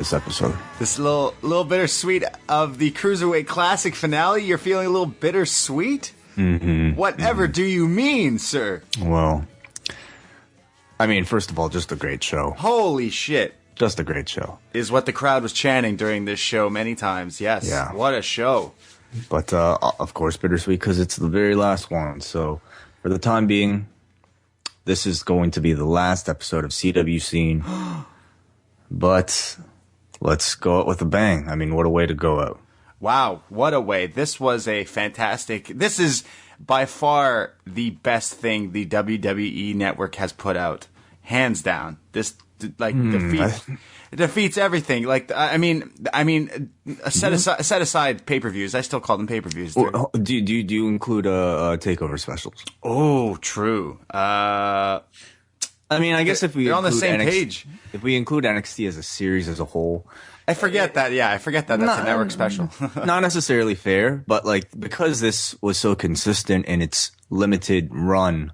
this episode. This little bittersweet of the Cruiserweight Classic finale. You're feeling a little bittersweet? Mm-hmm. Whatever do you mean, sir? Well, I mean, first of all, just a great show. Holy shit. Just a great show. Is what the crowd was chanting during this show many times. Yes. Yeah. What a show. But, of course, bittersweet because it's the very last one. So, for the time being, this is going to be the last episode of CWCeen. But let's go out with a bang. I mean, what a way to go out. Wow, what a way. This was a fantastic... This is by far the best thing the WWE Network has put out. Hands down. This, defeats everything. Like, I mean, set aside pay-per-views. I still call them pay-per-views. Well, do you include takeover specials? Oh, true. I mean, I guess if we they're on the same NXT, page. If we include NXT as a series as a whole, I forget that. Yeah, I forget that. That's a network special. Not necessarily fair, but like because this was so consistent in its limited run,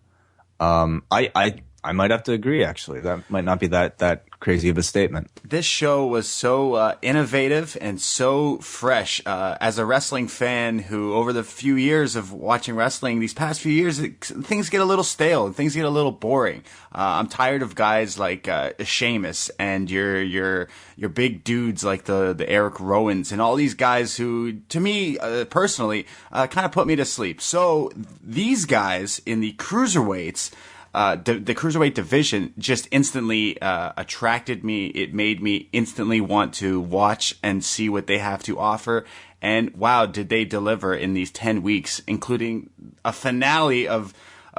I might have to agree. Actually, that might not be that crazy of a statement. This show was so innovative and so fresh. As a wrestling fan who, over the few years of watching wrestling, these past few years, things get a little stale and things get a little boring. I'm tired of guys like Sheamus and your big dudes like the Eric Rowans and all these guys who, to me personally, kind of put me to sleep. So these guys in the cruiserweights. The cruiserweight division just instantly attracted me. It made me instantly want to watch and see what they have to offer. And wow, did they deliver in these 10 weeks, including a finale of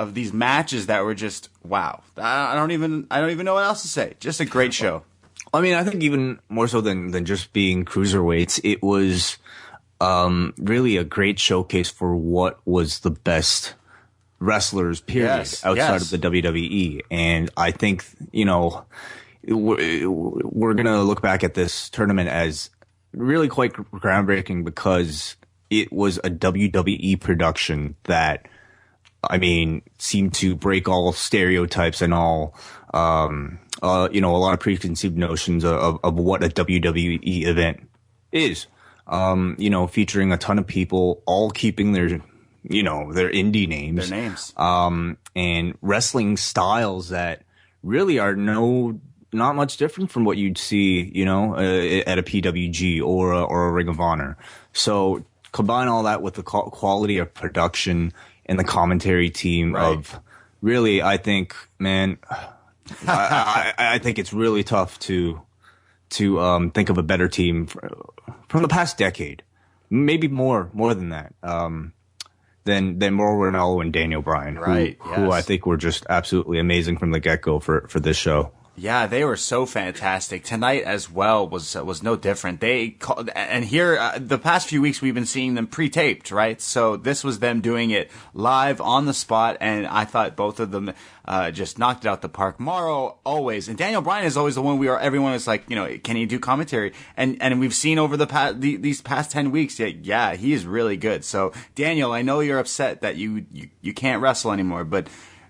these matches that were just wow. I don't even know what else to say. Just a great show. I mean, I think even more so than just being cruiserweights, it was really a great showcase for what was the best wrestlers, period, outside of the WWE. And I think, we're going to look back at this tournament as really quite groundbreaking because it was a WWE production that, I mean, seemed to break all stereotypes and all, a lot of preconceived notions of what a WWE event is. Featuring a ton of people, all keeping their indie names. Their names. And wrestling styles that really are not much different from what you'd see, at a PWG or a Ring of Honor. So combine all that with the quality of production and the commentary team of really, I think, man, I think it's really tough to think of a better team from the past decade. Maybe more than that. Than Mauro Ranallo and Daniel Bryan, who I think were just absolutely amazing from the get-go for this show. Yeah, they were so fantastic. Tonight as well was no different. And here, the past few weeks we've been seeing them pre-taped, right? So this was them doing it live on the spot, and I thought both of them just knocked it out the park. Mauro always, and Daniel Bryan is always the one everyone is like, can he do commentary? And we've seen over these past 10 weeks, yeah, he is really good. So Daniel, I know you're upset that you can't wrestle anymore, but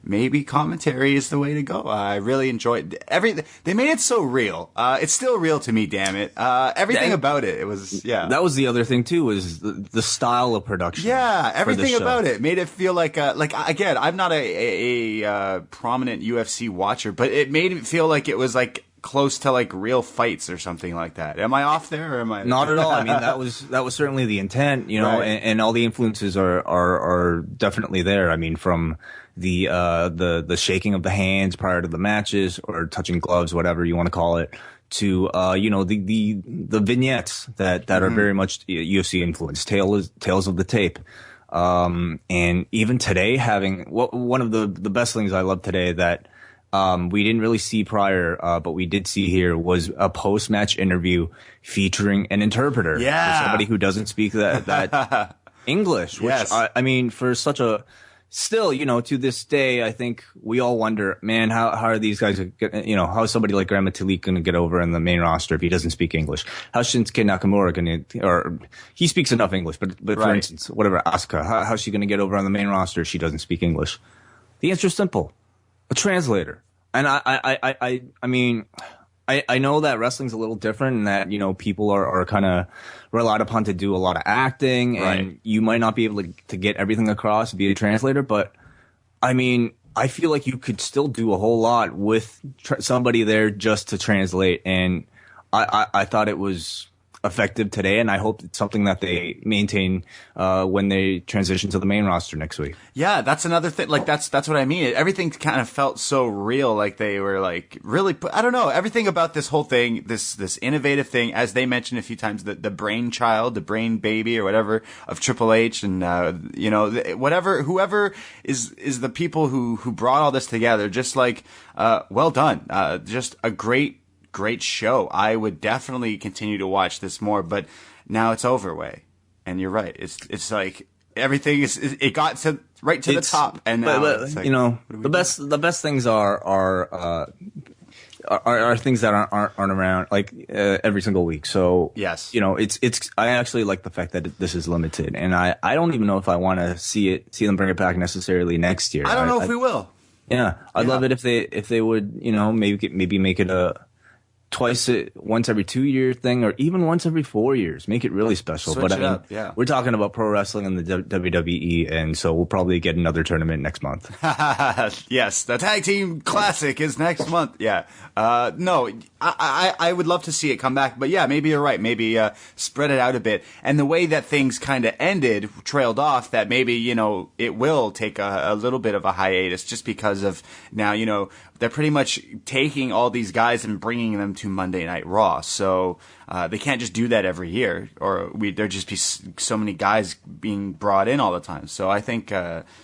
maybe commentary is the way to go. I really enjoyed everything. They made it so real. It's still real to me, damn it. Everything about it. It was, yeah. That was the other thing too, was the style of production. Yeah, everything about it made it feel like again, I'm not a prominent UFC watcher, but it made it feel like it was like close to like real fights or something like that. Am I off there or am I? Not at all. I mean, that was certainly the intent, right. and all the influences are definitely there. I mean, from the shaking of the hands prior to the matches or touching gloves, whatever you want to call it, to the vignettes that are very much UFC influenced, tales of the tape. And even today, having one of the best things I love today that we didn't really see prior, but we did see here was a post-match interview featuring an interpreter. Yeah. For somebody who doesn't speak that English, which I mean, for such a still, to this day, I think we all wonder, man, how are these guys, how is somebody like Grandma Talik going to get over in the main roster if he doesn't speak English? How's Shinsuke Nakamura going to, or he speaks enough English, but for instance, whatever, Asuka, how's she going to get over on the main roster if she doesn't speak English? The answer is simple. A translator. And I mean, I know that wrestling's a little different and that, people are kind of relied upon to do a lot of acting, and you might not be able to get everything across, be a translator, but I mean, I feel like you could still do a whole lot with somebody there just to translate, and I thought it was effective today, and I hope it's something that they maintain when they transition to the main roster next week. Yeah, that's another thing. Like that's what I mean. Everything kind of felt so real. Like they were like really. I don't know. Everything about this whole thing, this innovative thing, as they mentioned a few times, the brainchild, the brain baby, or whatever of Triple H, and whoever is the people who brought all this together. Just like well done. Just a great show. I would definitely continue to watch this more, but now it's over, way. And you're right. It's like everything it got to the top, and now it's like, the best things are things that aren't around like every single week. So yes, I actually like the fact that this is limited, and I don't even know if I want to see them bring it back necessarily next year. I don't know if we will. Yeah, I'd love it if they would maybe make it once every 2 year thing, or even once every 4 years. Make it really special. Switch it up, yeah. We're talking about pro wrestling and the WWE, and so we'll probably get another tournament next month. Yes, the Tag Team Classic is next month. Yeah. No, I would love to see it come back, but yeah, maybe you're right. Maybe spread it out a bit. And the way that things kind of trailed off, that maybe, it will take a little bit of a hiatus, just because of now, they're pretty much taking all these guys and bringing them to Monday Night Raw. So they can't just do that every year, or there'd just be so many guys being brought in all the time. So I think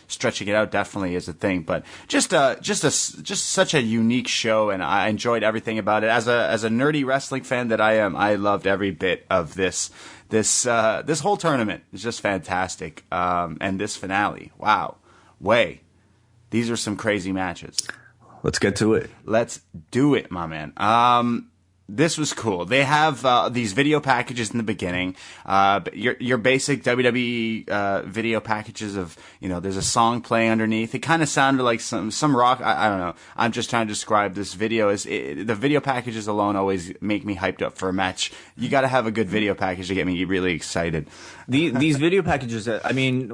stretching it out definitely is a thing. But just such a unique show, and I enjoyed everything about it. As a nerdy wrestling fan that I am, I loved every bit of this whole tournament. It's just fantastic. And this finale, wow, these are some crazy matches. Let's get to it. Let's do it, my man. This was cool. They have these video packages in the beginning. Your basic WWE video packages of, there's a song playing underneath. It kind of sounded like some rock. I don't know. I'm just trying to describe this video. The video packages alone always make me hyped up for a match. You got to have a good video package to get me really excited. These video packages, I mean,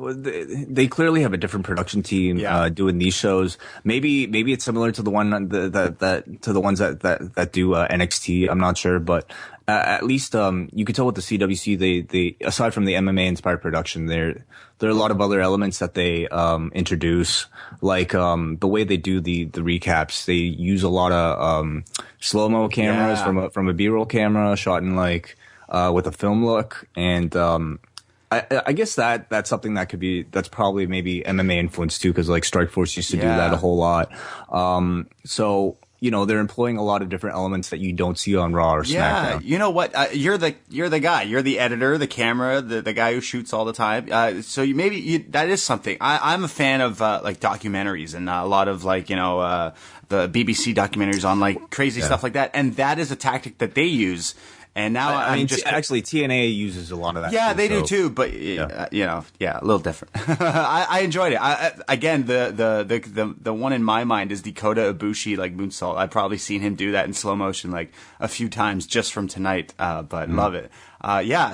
they clearly have a different production team doing these shows. Maybe it's similar to the one to the ones that do NXT. I'm not sure, but at least you could tell with the CWC, they aside from the MMA inspired production, there are a lot of other elements that they introduce, like the way they do the recaps. They use a lot of slow-mo cameras from a B-roll camera shot in with a film look, and I guess that's something that's probably maybe MMA influenced too, because Strikeforce used to do that a whole lot. So they're employing a lot of different elements that you don't see on Raw or SmackDown. Yeah, you know what? You're the guy. You're the editor, the camera, the guy who shoots all the time. So that is something. I'm a fan of documentaries, and a lot of the BBC documentaries on crazy stuff like that. And that is a tactic that they use. And now actually TNA uses a lot of that. Yeah, they do too, but a little different. I enjoyed it. Again, the one in my mind is the Kota Ibushi moonsault. I've probably seen him do that in slow motion a few times just from tonight. But love it.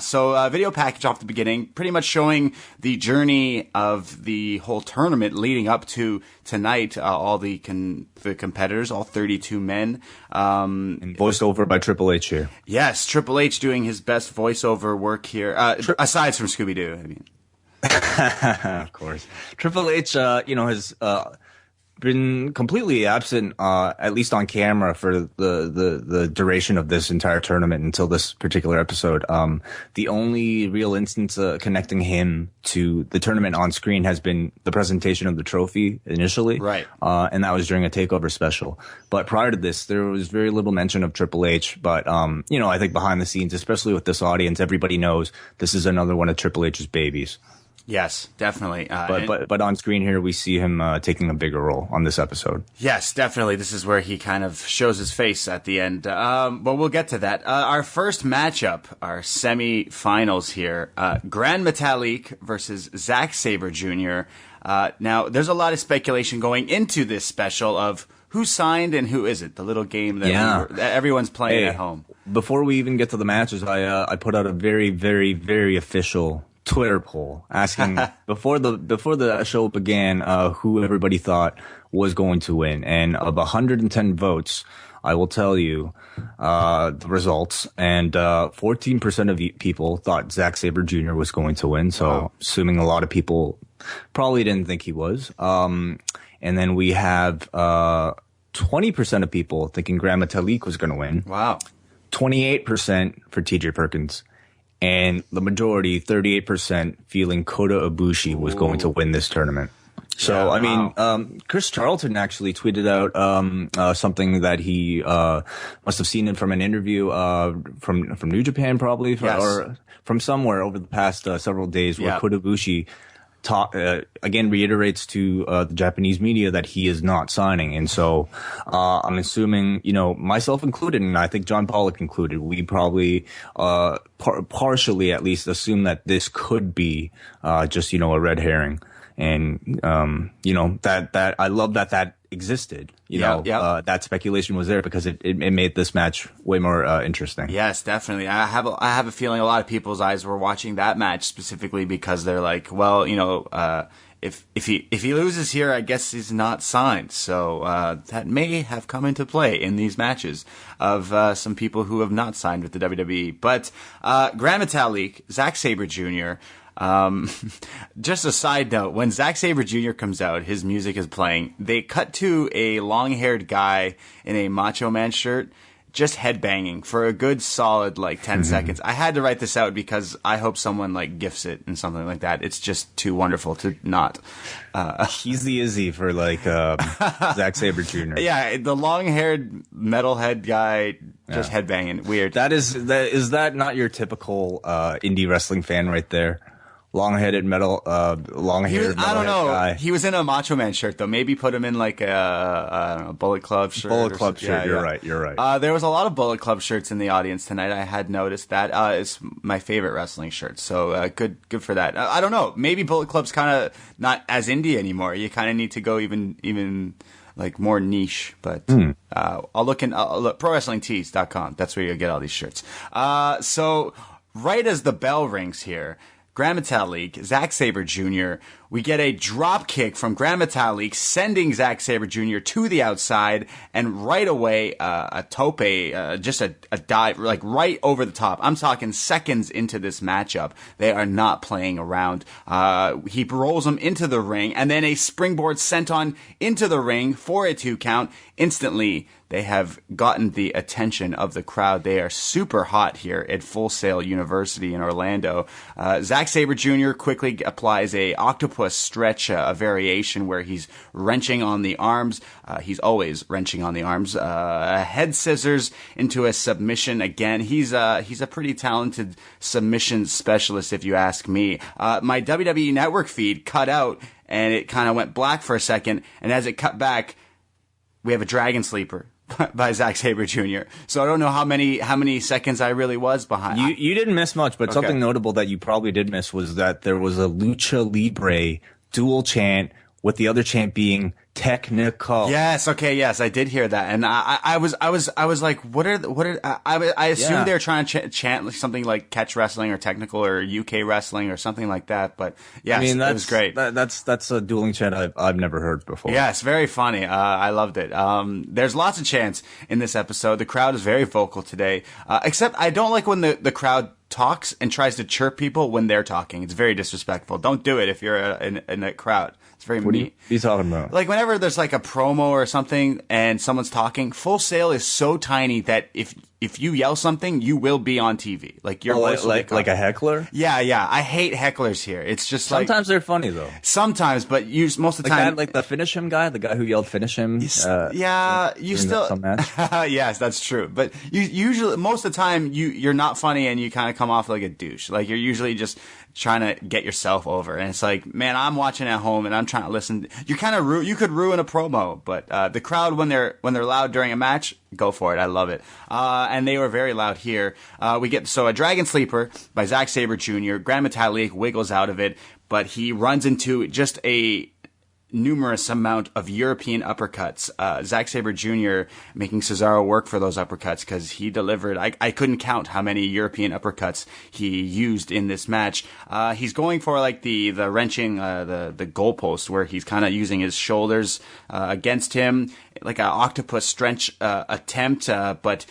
So video package off the beginning, pretty much showing the journey of the whole tournament leading up to tonight. All the competitors, all 32 men, and voiced over by Triple H here. Yes, Triple H doing his best voiceover work here, aside from Scooby Doo. I mean, of course, Triple H, has been completely absent, at least on camera, for the duration of this entire tournament until this particular episode. The only real instance connecting him to the tournament on screen has been the presentation of the trophy initially, right? And that was during a takeover special. But prior to this, there was very little mention of Triple H. But I think behind the scenes, especially with this audience, everybody knows this is another one of Triple H's babies. Yes, definitely. But on screen here, we see him taking a bigger role on this episode. Yes, definitely. This is where he kind of shows his face at the end. But we'll get to that. Our first matchup, our semi-finals here, Grand Metalik versus Zack Sabre Jr. Now, there's a lot of speculation going into this special of who signed and who isn't? The little game that, that everyone's playing at home. Before we even get to the matches, I put out a very, very, very official Twitter poll asking before the show began who everybody thought was going to win, and of 110 votes, I will tell you the results, and 14% of people thought Zack Sabre Jr. was going to win. So assuming a lot of people probably didn't think he was. And then we have 20% of people thinking Grand Metalik was going to win. Wow. 28% for TJ Perkins. And the majority, 38%, feeling Kota Ibushi was going to win this tournament. So, I mean, Chris Charlton actually tweeted out something that he must have seen it from an interview from New Japan, probably, or from somewhere over the past several days, where Kota Ibushi again reiterates to the Japanese media that he is not signing. And so I'm assuming, myself included, and I think John Pollock included, we probably partially at least assume that this could be just, a red herring. And, that I love that existed, that speculation was there because it made this match way more interesting. Yes, definitely. I have a feeling a lot of people's eyes were watching that match specifically because they're like, well, if he loses here, I guess he's not signed. So, that may have come into play in these matches of, some people who have not signed with the WWE. But, Grand Metalik, Zack Sabre Jr., just a side note, when Zack Sabre Jr. comes out, his music is playing, they cut to a long-haired guy in a Macho Man shirt just headbanging for a good solid 10 seconds. I had to write this out because I hope someone gifts it and something like that. It's just too wonderful to not. He's the Izzy for Zack Sabre Jr. Yeah, the long-haired metalhead guy just headbanging. Weird. Is that not your typical indie wrestling fan right there? Long-headed long-haired I don't know. Guy. He was in a Macho Man shirt though. Maybe put him in a Bullet Club shirt. Bullet Club shirt. You're right. There was a lot of Bullet Club shirts in the audience tonight. I had noticed that. It's my favorite wrestling shirt. So good for that. I don't know. Maybe Bullet Club's kind of not as indie anymore. You kind of need to go even more niche. But I'll look ProWrestlingTees.com. That's where you'll get all these shirts. So right as the bell rings here, Grand Metalik, Zack Sabre Jr., we get a drop kick from Grand Metalik, sending Zack Sabre Jr. to the outside, and right away, a tope, just a dive, right over the top. I'm talking seconds into this matchup. They are not playing around. He rolls him into the ring, and then a springboard senton into the ring for a 2 count. Instantly, they have gotten the attention of the crowd. They are super hot here at Full Sail University in Orlando. Zack Sabre Jr. quickly applies a octopus stretch, a variation where he's wrenching on the arms. He's always wrenching on the arms. Head scissors into a submission again. He's a pretty talented submission specialist, if you ask me. My WWE Network feed cut out, and it kind of went black for a second. And as it cut back, we have a Dragon Sleeper by Zack Sabre Jr. So I don't know how many seconds I really was behind. You didn't miss much, but something notable that you probably did miss was that there was a Lucha Libre dual chant, with the other chant being technical. Yes, okay, yes, I did hear that, and I was like, what are I assumed they were trying to chant something like catch wrestling or technical or UK wrestling or something like that, but yes, it was great. That's a dueling chant I've never heard before. Yeah, it's very funny. I loved it. There's lots of chants in this episode. The crowd is very vocal today, except I don't like when the crowd talks and tries to chirp people when they're talking. It's very disrespectful. Don't do it if you're in a crowd. It's very mean. What are you talking about? Whenever there's a promo or something and someone's talking, Full Sail is so tiny that if you yell something, you will be on TV. Your voice will be like a heckler? Yeah. I hate hecklers here. It's just sometimes they're funny though. Sometimes, but most of the time, the finish him guy, the guy who yelled finish him. You still. Yes, that's true. But you usually most of the time you're not funny and you kind of come off like a douche. You're usually just trying to get yourself over, and it's man, I'm watching at home and I'm trying to listen. You kind of you could ruin a promo, but the crowd when they're loud during a match, go for it. I love it. And they were very loud here. We get a Dragon Sleeper by Zack Sabre Jr. Grand Metalik wiggles out of it, but he runs into just a numerous amount of European uppercuts. Zack Sabre Jr. making Cesaro work for those uppercuts because he delivered. I couldn't count how many European uppercuts he used in this match. He's going for like the wrenching, the goalpost where he's kind of using his shoulders against him, like an octopus stretch attempt, but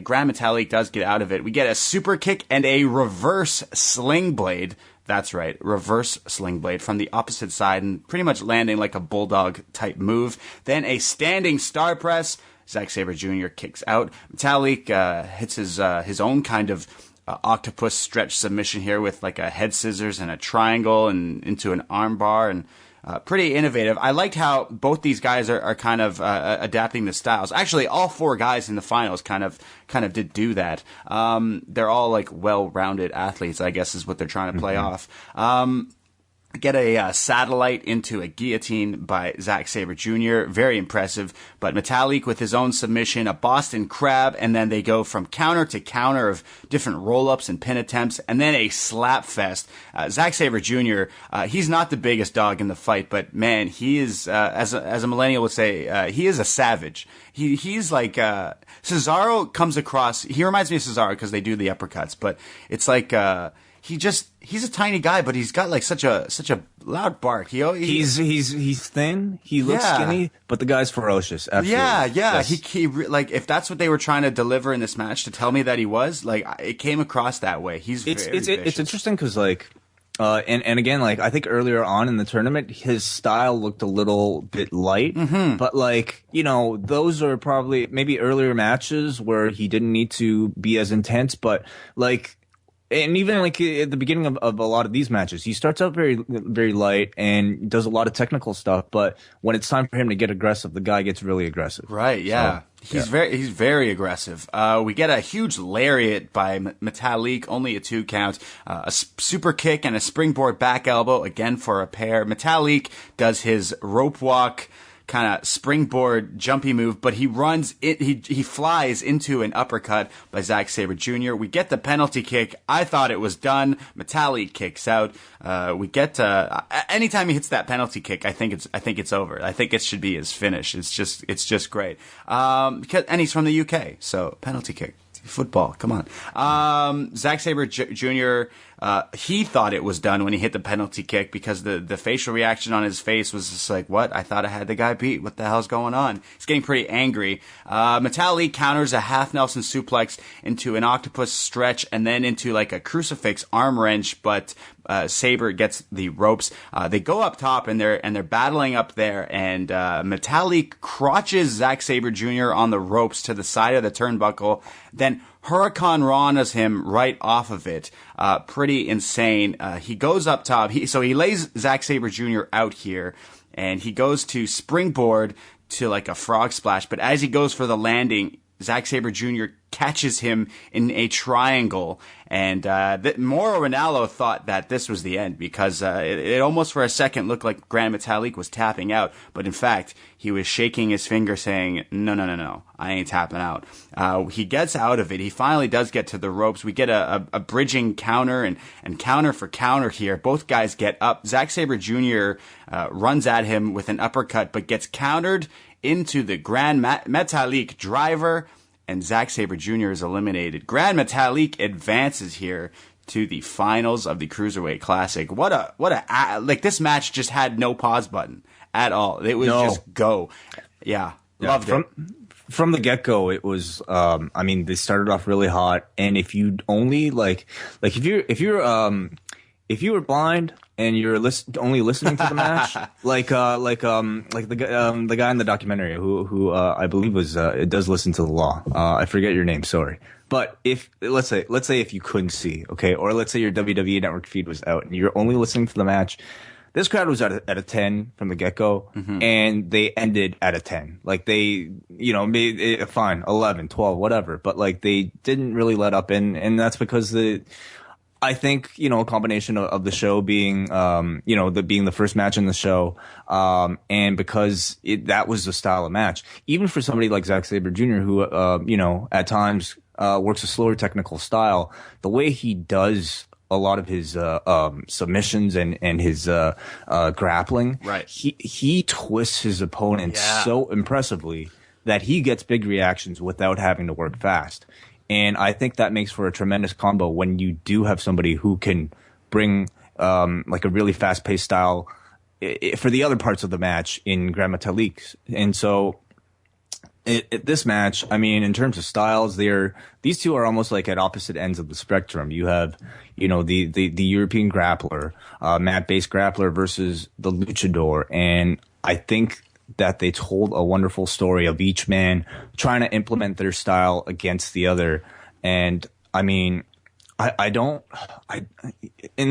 Gran Metalik does get out of it. We get a super kick and a reverse sling blade. That's right, reverse sling blade from the opposite side and pretty much landing like a bulldog type move. Then a standing star press. Zack Sabre Jr. kicks out. Metalik hits his own kind of octopus stretch submission here with like a head scissors and a triangle and into an armbar, and pretty innovative. I liked how both these guys are kind of adapting the styles. Actually, all 4 guys in the finals kind of did do that. They're all like well-rounded athletes, I guess, is what they're trying to play off. Get a satellite into a guillotine by Zack Sabre Jr. Very impressive. But Metalik with his own submission, a Boston Crab, and then they go from counter to counter of different roll-ups and pin attempts, and then a slap fest. Zack Sabre Jr., he's not the biggest dog in the fight, but man, he is, as a millennial would say, he is a savage. He's like, Cesaro comes across, he reminds me of Cesaro because they do the uppercuts, but it's like, he's a tiny guy, but he's got like such a loud bark. He's thin. He looks skinny, but the guy's ferocious. Absolutely. Yeah. Yes. He like, if that's what they were trying to deliver in this match to tell me that he was, like, it came across that way. It's interesting because like, and again, like I think earlier on in the tournament, his style looked a little bit light, but like, you know, those are probably maybe earlier matches where he didn't need to be as intense, but like. And even like at the beginning of a lot of these matches, he starts out very, very light and does a lot of technical stuff. But when it's time for him to get aggressive, the guy gets really aggressive. Right. Yeah. So, he's very aggressive. We get a huge lariat by Metalik, only a 2 count, a super kick and a springboard back elbow again for a pair. Metalik does his rope walk, kind of springboard jumpy move, but he runs it. He flies into an uppercut by Zack Sabre Jr. We get the penalty kick. I thought it was done. Metalik kicks out. We get anytime he hits that penalty kick, I think it's over. I think it should be his finish. It's just great. And he's from the UK, so penalty kick. Football, come on. Zack Sabre Jr., he thought it was done when he hit the penalty kick because the facial reaction on his face was just like, what? I thought I had the guy beat. What the hell's going on? He's getting pretty angry. Metalik counters a half Nelson suplex into an octopus stretch and then into like a crucifix arm wrench, but Sabre gets the ropes. They go up top and they're battling up there, and Metalik crotches Zack Sabre Jr. on the ropes to the side of the turnbuckle, then Hurricane Rana's him right off of it. Pretty insane. He goes up top. So he lays Zack Sabre Jr. out here, and he goes to springboard to like a frog splash. But as he goes for the landing, Zack Sabre Jr. catches him in a triangle, and Mauro Ranallo thought that this was the end because it almost for a second looked like Gran Metalik was tapping out, but in fact he was shaking his finger saying, no, I ain't tapping out. He gets out of it. He finally does get to the ropes. We get a bridging counter and counter for counter here. Both guys get up. Zack Sabre Jr. Runs at him with an uppercut, but gets countered into the Gran Metalik driver, and Zack Sabre Jr. is eliminated. Gran Metalik advances here to the finals of the Cruiserweight Classic. What a like, this match just had no pause button at all. It was just go. Yeah, loved it. From the get-go, it was, I mean, they started off really hot, and if you only if you were blind and you're only listening to the match, like the guy in the documentary who I believe does listen to the Law. I forget your name, sorry. But let's say if you couldn't see, okay, or let's say your WWE Network feed was out and you're only listening to the match, this crowd was at a 10 from the get-go, and they ended at a 10. Like, they, made it fine, 11, 12, whatever, but like, they didn't really let up, and that's because I think, a combination of the show being, being the first match in the show, and because that was the style of match. Even for somebody like Zack Sabre Jr., who, at times, works a slower technical style, the way he does a lot of his submissions and his grappling, Right. he twists his opponent so impressively that he gets big reactions without having to work fast. And I think that makes for a tremendous combo when you do have somebody who can bring like a really fast-paced style for the other parts of the match in Grand Metalik. And so this match, I mean, in terms of styles, these two are almost like at opposite ends of the spectrum. You have, the European grappler, mat-based grappler versus the luchador. And I think that they told a wonderful story of each man trying to implement their style against the other. And I mean, and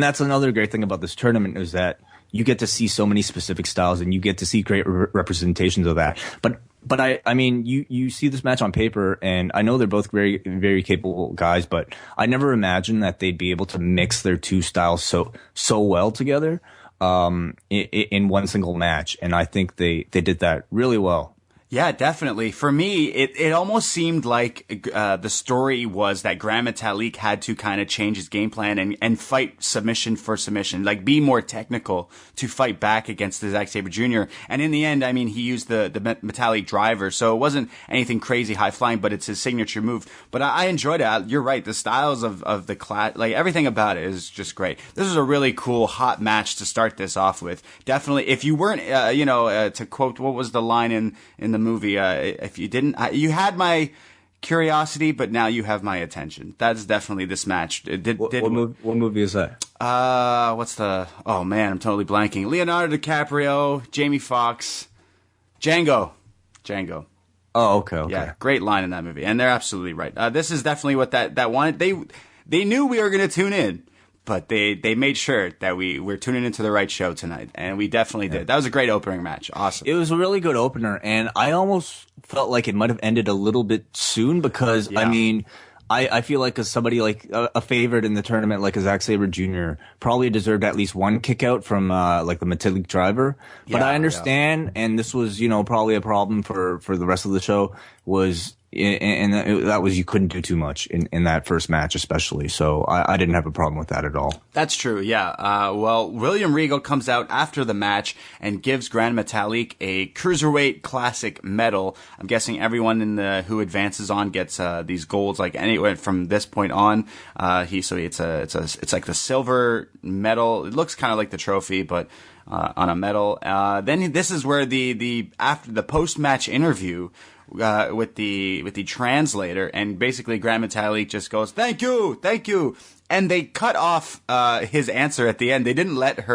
that's another great thing about this tournament is that you get to see so many specific styles and you get to see great representations of that. But I mean, you see this match on paper, and I know they're both very, very capable guys, but I never imagined that they'd be able to mix their two styles so well together in one single match. And I think they did that really well. Yeah, definitely. For me, it almost seemed like the story was that Grand Metalik had to kind of change his game plan and fight submission for submission, like be more technical to fight back against the Zack Sabre Jr. And in the end, I mean, he used the Metalik driver, so it wasn't anything crazy high flying, but it's his signature move. But I enjoyed it. You're right. The styles of the class, like everything about it is just great. This is a really cool, hot match to start this off with. Definitely, if you weren't, to quote, what was the line in the movie, if you didn't, you had my curiosity, but now you have my attention. That's definitely this match. What movie is that? Oh man, I'm totally blanking. Leonardo DiCaprio, Jamie Foxx, Django. Oh, okay. Yeah, great line in that movie, and they're absolutely right. This is definitely what that wanted. They knew we were going to tune in, but they made sure that we're tuning into the right show tonight, and we definitely did. That was a great opening match. Awesome. It was a really good opener, and I almost felt like it might have ended a little bit soon because, I mean, I feel like as somebody like a favorite in the tournament, like a Zack Sabre Jr., probably deserved at least one kick out from like the Metalik driver. But I understand, and this was, probably a problem for the rest of the show was, and that was you couldn't do too much in that first match, especially. So I didn't have a problem with that at all. That's true, yeah. Well, William Regal comes out after the match and gives Grand Metalik a Cruiserweight Classic medal. I'm guessing everyone who advances on gets these golds, like anywhere from this point on. It's like the silver medal. It looks kind of like the trophy, but on a medal. Then this is where after the post match interview. With the translator, and basically Grand Metalik just goes, thank you, and they cut off his answer at the end. They didn't let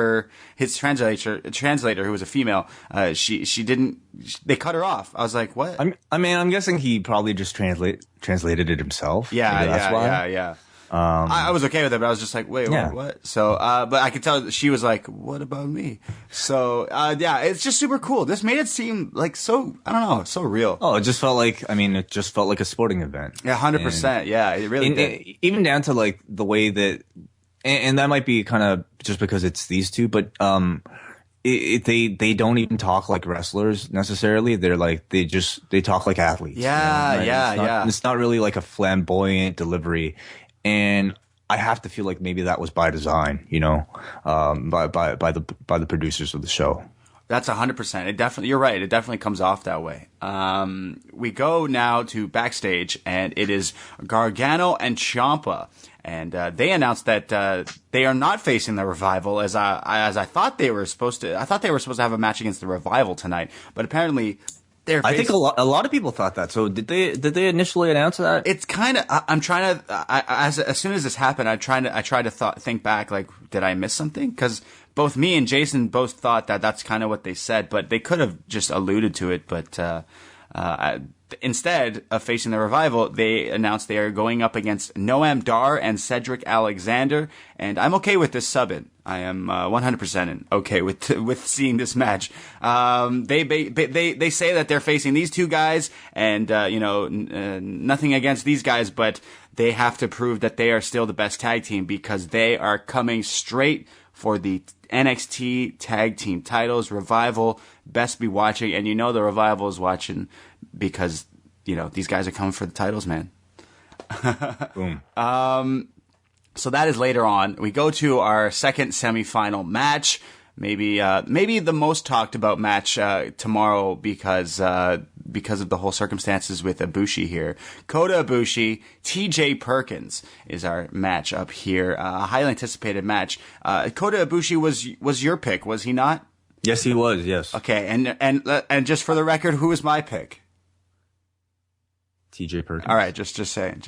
his translator, who was a female, they cut her off. I was like, what? I'm guessing he probably just translated it himself. Yeah. I was okay with it, but I was just like, wait, what? So, but I could tell that she was like, what about me? So, it's just super cool. This made it seem like so, I don't know, so real. Oh, it just felt like a sporting event. Yeah, 100%. Yeah, it really did. Even down to like the way that, and that might be kind of just because it's these two, but, they don't even talk like wrestlers necessarily. They're like, they talk like athletes. Yeah. It's not really like a flamboyant delivery. And I have to feel like maybe that was by design, by the producers of the show. That's 100%. You're right. It definitely comes off that way. We go now to backstage, and it is Gargano and Ciampa, and they announced that they are not facing the Revival as I thought they were supposed to. I thought they were supposed to have a match against the Revival tonight, but apparently. I think a lot of people thought that. So did they initially announce that? It's kind of. I'm trying to. As soon as this happened, I tried to think back. Like, did I miss something? Because both me and Jason both thought that that's kind of what they said, but they could have just alluded to it. But instead of facing the Revival, they announced they are going up against Noam Dar and Cedric Alexander, and I'm okay with this sub-in. I am 100% okay with seeing this match. They say that they're facing these two guys, and nothing against these guys, but they have to prove that they are still the best tag team because they are coming straight for the NXT tag team titles. Revival best be watching, and the Revival is watching because these guys are coming for the titles, man. Boom. So that is later on. We go to our second semifinal match. Maybe the most talked about match tomorrow because of the whole circumstances with Ibushi here. Kota Ibushi, TJ Perkins is our match up here. Highly anticipated match. Kota Ibushi was your pick, was he not? Yes, he was. Yes. Okay, and just for the record, who was my pick? TJ Perkins. All right, just say it.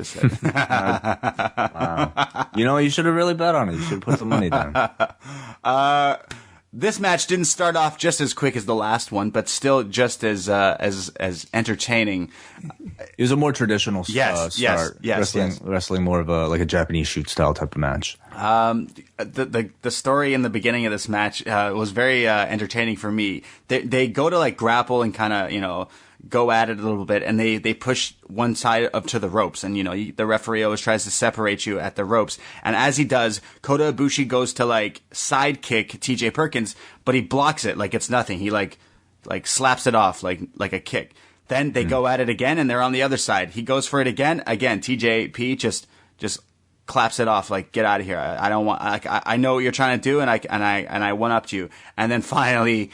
Wow. You should have really bet on it. You should have put the money down. This match didn't start off just as quick as the last one, but still just as entertaining. It was a more traditional start. Yes. Wrestling more of a Japanese shoot style type of match. The story in the beginning of this match was very entertaining for me. They go to like grapple and kind of go at it a little bit, and they push one side up to the ropes, and the referee always tries to separate you at the ropes, and as he does, Kota Ibushi goes to like side kick TJ Perkins, but he blocks it like it's nothing. He like slaps it off like a kick. Then they go at it again, and they're on the other side. He goes for it again. TJP just claps it off like, get out of here. I don't want. I know what you're trying to do, and I one upped you. And then finally,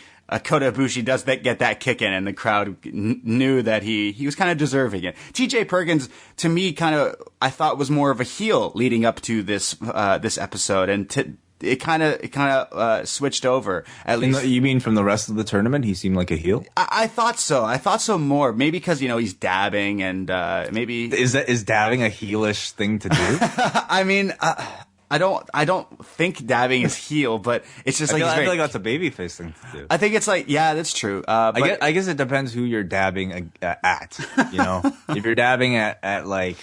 Kota Ibushi does get that kick in, and the crowd knew that he was kind of deserving it. TJ Perkins, to me, I thought was more of a heel leading up to this episode, and it kind of switched over. At least you mean from the rest of the tournament, he seemed like a heel. I thought so. I thought so more. Maybe because he's dabbing, and maybe is dabbing a heelish thing to do? I mean. I don't think dabbing is heel, but it's just like I feel like that's a babyface thing to do. I think it's like, yeah, that's true. I guess it depends who you're dabbing at. If you're dabbing at like,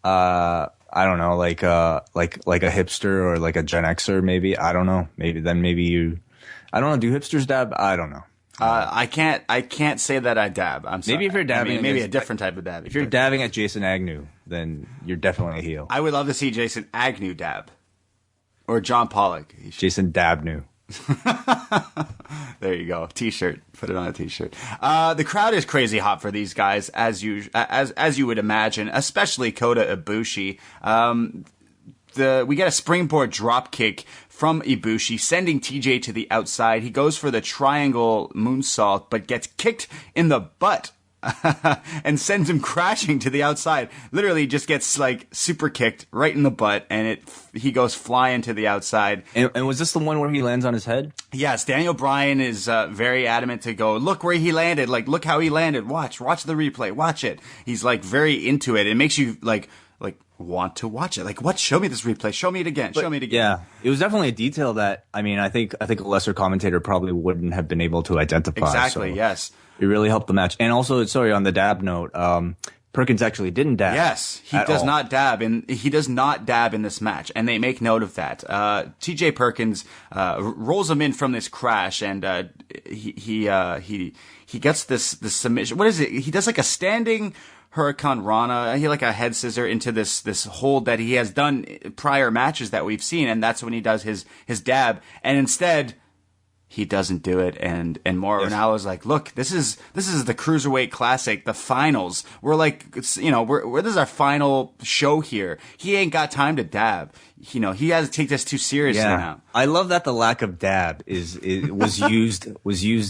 I don't know, like a hipster or like a Gen Xer, maybe. I don't know. Maybe you. I don't know. Do hipsters dab? I don't know. I can't say that I dab. I'm sorry. Maybe if you're dabbing, maybe a different type of dab. If you're dabbing at Jason Agnew, then you're definitely a heel. I would love to see Jason Agnew dab. Or John Pollock. Jason Dabnew. There you go. T-shirt. Put it on a T-shirt. The crowd is crazy hot for these guys, as you would imagine, especially Kota Ibushi. We get a springboard drop kick from Ibushi, sending TJ to the outside. He goes for the triangle moonsault, but gets kicked in the butt. And sends him crashing to the outside. Literally just gets like super kicked right in the butt, and he goes flying to the outside. And was this the one where he lands on his head? Yes, Daniel Bryan is very adamant to go, look where he landed, like look how he landed, watch the replay, watch it. He's like very into it. It makes you like want to watch it. Like, what? Show me this replay. Show me it again. Show me it again. Yeah, it was definitely a detail that I think a lesser commentator probably wouldn't have been able to identify. Exactly. So yes. It really helped the match. And also, sorry, on the dab note, Perkins actually didn't dab. Yes, he does not dab, and he does not dab in this match, and they make note of that. TJ Perkins rolls him in from this crash, and he gets this submission. What is it? He does like a standing Hurricane Rana. He like a head scissor into this hold that he has done prior matches that we've seen, and that's when he does his dab. And instead, he doesn't do it, and Mauro Ranallo's like, look, this is the Cruiserweight Classic, the finals. We're like, this is our final show here. He ain't got time to dab. He has to take this too seriously now. I love that the lack of dab was used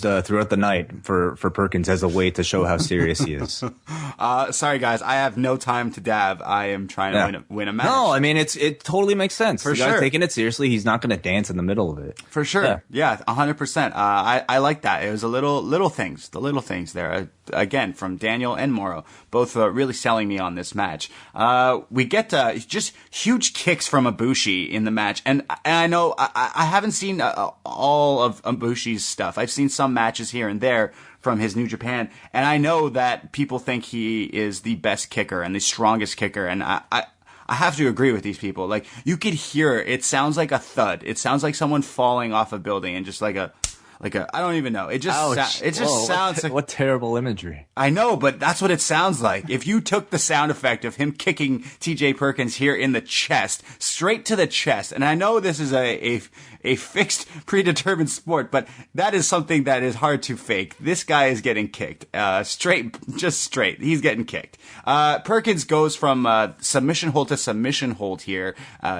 throughout the night for Perkins as a way to show how serious he is. Sorry guys, I have no time to dab. I am trying to win a match. No, I mean it totally makes sense. For the sure. guy's taking it seriously. He's not going to dance in the middle of it. For sure. Yeah, 100%. I like that. It was the little things there. Again, from Daniel and Mauro, both really selling me on this match. We get just huge kicks from Ibushi in the match, and I know I haven't seen all of Ibushi's stuff. I've seen some matches here and there from his New Japan, and I know that people think he is the best kicker and the strongest kicker, and I have to agree with these people. Like, you could hear it sounds like a thud. It sounds like someone falling off a building, and just like I don't even know. It just sounds like, what terrible imagery. I know, but that's what it sounds like. If you took the sound effect of him kicking TJ Perkins here in the chest, straight to the chest, and I know this is a fixed, predetermined sport, but that is something that is hard to fake. This guy is getting kicked. Straight. He's getting kicked. Perkins goes from submission hold to submission hold here,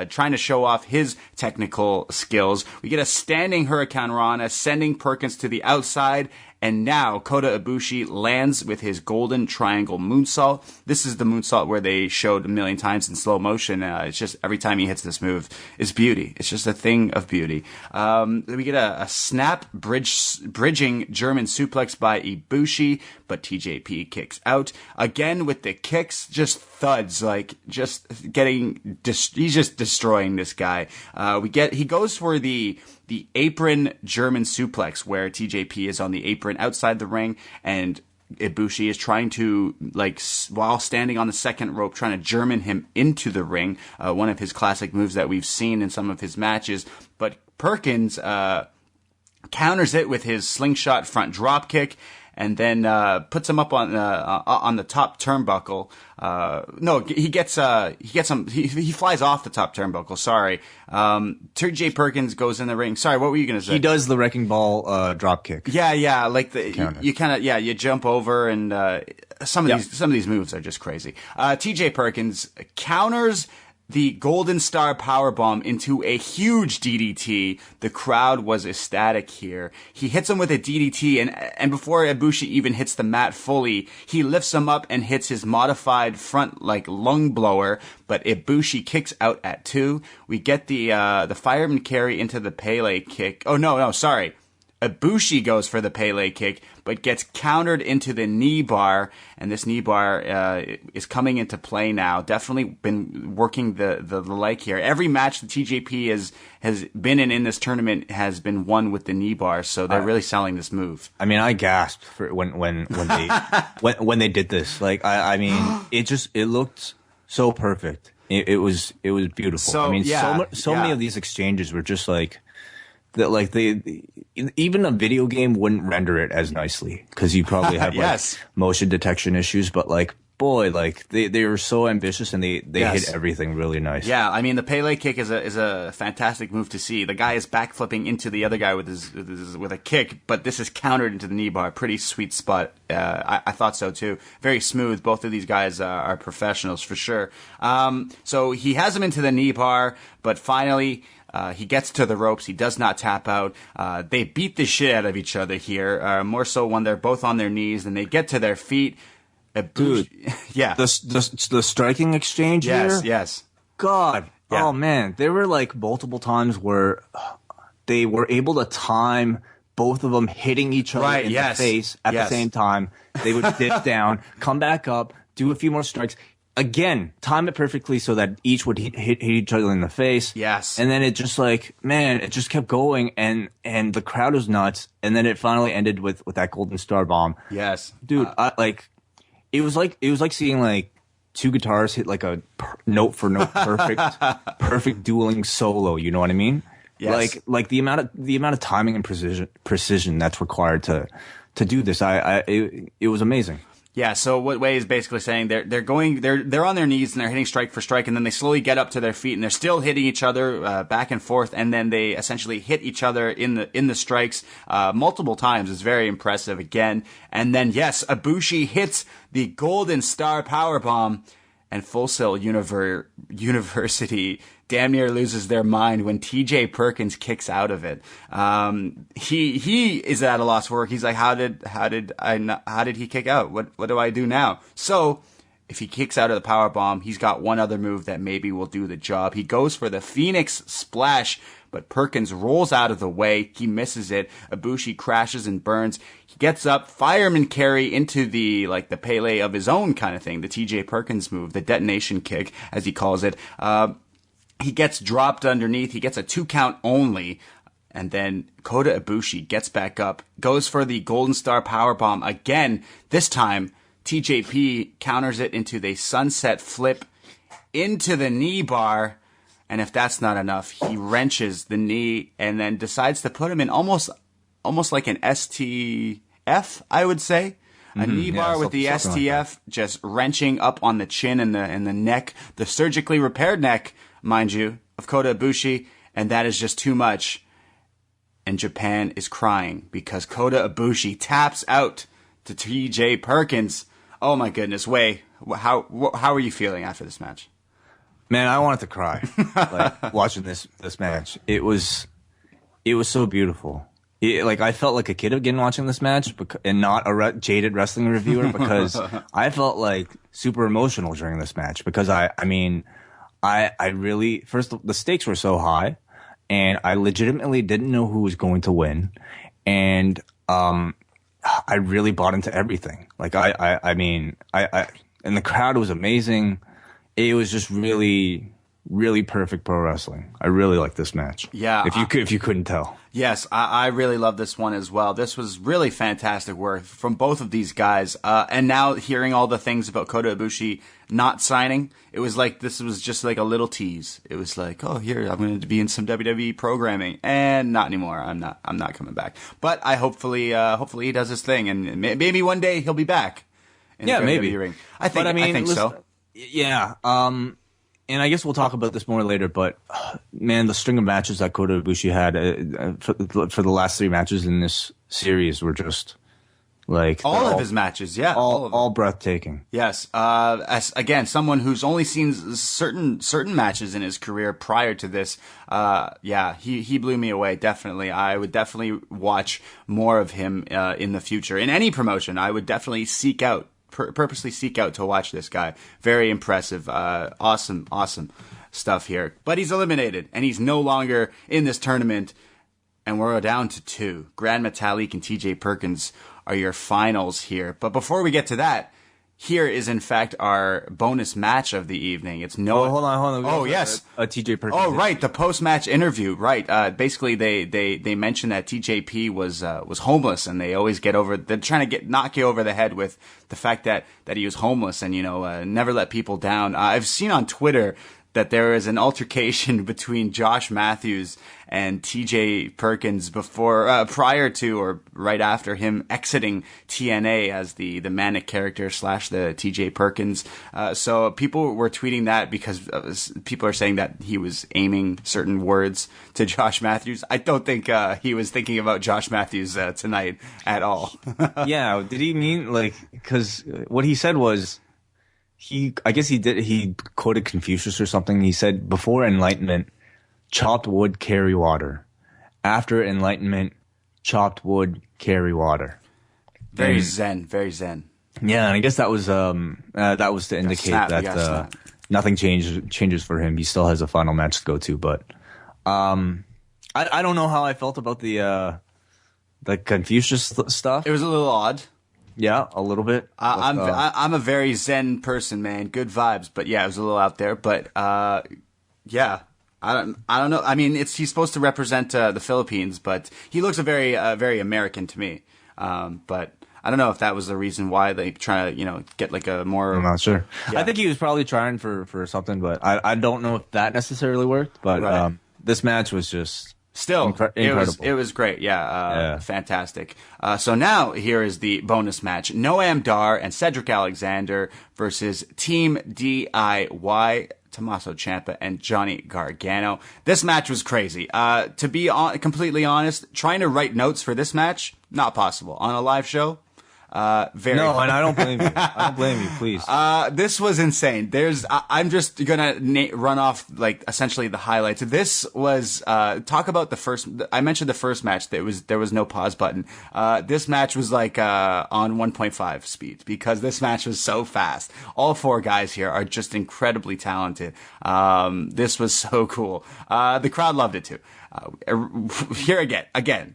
trying to show off his technical skills. We get a standing Hurricane Rana, sending Perkins to the outside. And now Kota Ibushi lands with his golden triangle moonsault. This is the moonsault where they showed a million times in slow motion. It's just every time he hits this move is beauty. It's just a thing of beauty. We get a snap bridging German suplex by Ibushi, but TJP kicks out. Again with the kicks, just thuds, he's just destroying this guy. He goes for the apron German suplex where TJP is on the apron outside the ring and Ibushi is trying to, while standing on the second rope, trying to German him into the ring. One of his classic moves that we've seen in some of his matches. But Perkins counters it with his slingshot front drop kick. And then puts him up on the top turnbuckle. He flies off the top turnbuckle. Sorry. TJ Perkins goes in the ring. Sorry, what were you gonna say? He does the wrecking ball drop kick. Yeah, you jump over, and some of these moves are just crazy. TJ Perkins counters the Golden Star Powerbomb into a huge DDT. The crowd was ecstatic here. He hits him with a DDT, and before Ibushi even hits the mat fully, he lifts him up and hits his modified front lung blower, but Ibushi kicks out at 2. We get the fireman carry into the Pele kick. Oh, no, sorry. Ibushi goes for the Pele kick, but gets countered into the knee bar, and this knee bar is coming into play now. Definitely been working the leg here. Every match the TJP has been in this tournament has been won with the knee bar, so they're really selling this move. I mean, I gasped for when they when they did this. It looked so perfect. It was beautiful. So, many of these exchanges were just that even a video game wouldn't render it as nicely because you probably have motion detection issues, but they were so ambitious and they hit everything really nice. Yeah, I mean the Pele kick is a fantastic move to see. The guy is backflipping into the other guy with a kick, but this is countered into the knee bar. Pretty sweet spot. I thought so too. Very smooth. Both of these guys are professionals for sure. So he has him into the knee bar, but finally. He gets to the ropes. He does not tap out. They beat the shit out of each other here, more so when they're both on their knees and they get to their feet. Dude, yeah. The striking exchange here? Yes. God. Yeah. Oh, man. There were multiple times where they were able to time both of them hitting each other in the face at the same time. They would dip down, come back up, do a few more strikes. Again, time it perfectly so that each would hit each other in the face. Yes. And then it just it just kept going and the crowd was nuts. And then it finally ended with that Golden Star Bomb. Yes. Dude, it was like seeing two guitars hit a note for note perfect dueling solo. You know what I mean? Yes. The amount of timing and precision that's required to do this. It was amazing. Yeah, so what Wei is basically saying, they're on their knees and they're hitting strike for strike, and then they slowly get up to their feet and they're still hitting each other back and forth, and then they essentially hit each other in the strikes multiple times. It's very impressive again. And then Ibushi hits the Golden Star Powerbomb, and Full Sail University damn near loses their mind when TJ Perkins kicks out of it. He is at a loss for work. He's like, how did he kick out? What do I do now? So if he kicks out of the power bomb, he's got one other move that maybe will do the job. He goes for the Phoenix Splash, but Perkins rolls out of the way. He misses it. Ibushi crashes and burns. He gets up, fireman carry into the Pele of his own kind of thing, the TJ Perkins move, the detonation kick, as he calls it. He gets dropped underneath. He gets a 2 count only. And then Kota Ibushi gets back up, goes for the Golden Star Powerbomb again. This time, TJP counters it into the sunset flip into the knee bar. And if that's not enough, he wrenches the knee and then decides to put him in almost almost like an STF, I would say. A knee bar with the STF just wrenching up on the chin and the neck, the surgically repaired neck, mind you, of Kota Ibushi, and that is just too much. And Japan is crying because Kota Ibushi taps out to TJ Perkins. Oh my goodness, Wei, how are you feeling after this match? Man, I wanted to cry like watching this match. It was so beautiful. I felt like a kid again watching this match, and not a jaded wrestling reviewer, because I felt like super emotional during this match, because I really, first, the stakes were so high, and I legitimately didn't know who was going to win, and I really bought into everything. Like and the crowd was amazing. It was just really, really perfect pro wrestling. I really liked this match. Yeah, if you couldn't tell. Yes, I really love this one as well. This was really fantastic work from both of these guys. And now hearing all the things about Kota Ibushi not signing, it was like this was just like a little tease. It was like, oh, here, I'm going to be in some WWE programming, and not anymore. I'm not coming back. But hopefully he does his thing, and maybe one day he'll be back. Yeah, maybe. Ring. I think so. Yeah. And I guess we'll talk about this more later, but man, the string of matches that Kota Ibushi had for the last 3 matches in this series were just like all of his matches, yeah, all breathtaking. Yes, as again, someone who's only seen certain matches in his career prior to this, he blew me away. Definitely, I would definitely watch more of him in the future in any promotion. I would definitely purposely seek out to watch this guy. Very impressive. Awesome stuff here. But he's eliminated, and he's no longer in this tournament. And we're down to 2. Gran Metalik and TJ Perkins are your finals here. But before we get to that, here is in fact our bonus match of the evening. It's no. Oh, hold on. Oh, yes. A TJ Perkins. Oh, right. The post-match interview. Right. Basically, they mentioned that TJP was homeless, and they're trying to knock you over the head with the fact that he was homeless and, never let people down. I've seen on Twitter that there is an altercation between Josh Matthews and TJ Perkins prior to or right after him exiting TNA as the manic character / the TJ Perkins. So people were tweeting that because people are saying that he was aiming certain words to Josh Matthews. I don't think he was thinking about Josh Matthews tonight at all. Yeah, did he mean because what he said was, he quoted Confucius or something. He said, before enlightenment, chopped wood carry water. After enlightenment, chopped wood carry water. Very zen. Yeah, and I guess that was to indicate that nothing changes for him. He still has a final match to go to, but I don't know how I felt about the Confucius stuff. It was a little odd. Yeah, a little bit. I'm a very zen person, man. Good vibes, but yeah, it was a little out there. But yeah, I don't know. I mean, he's supposed to represent the Philippines, but he looks very American to me. But I don't know if that was the reason why they try to get like a more. I'm not sure. Yeah. I think he was probably trying for something, but I don't know if that necessarily worked. But right. This match was just. Still, incredible. It was great. Yeah. Fantastic. So now here is the bonus match. Noam Dar and Cedric Alexander versus Team DIY, Tommaso Ciampa and Johnny Gargano. This match was crazy. To be completely honest, trying to write notes for this match, not possible. On a live show, very no, and I don't blame you. I don't blame you, please. This was insane. I'm just gonna run off essentially the highlights. This was talk about the first. I mentioned the first match. There was no pause button. This match was on 1.5 speed because this match was so fast. All 4 guys here are just incredibly talented. This was so cool. The crowd loved it too. Here again.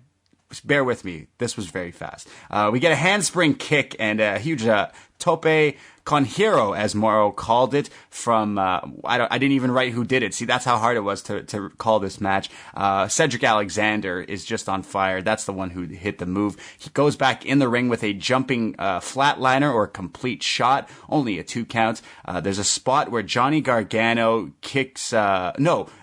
Bear with me. This was very fast. We get a handspring kick and a huge tope con hero, as Morrow called it, from I didn't even write who did it. See, that's how hard it was to call this match. Cedric Alexander is just on fire. That's the one who hit the move. He goes back in the ring with a jumping flatliner or complete shot, only a 2 count. There's a spot where Johnny Gargano kicks Tommaso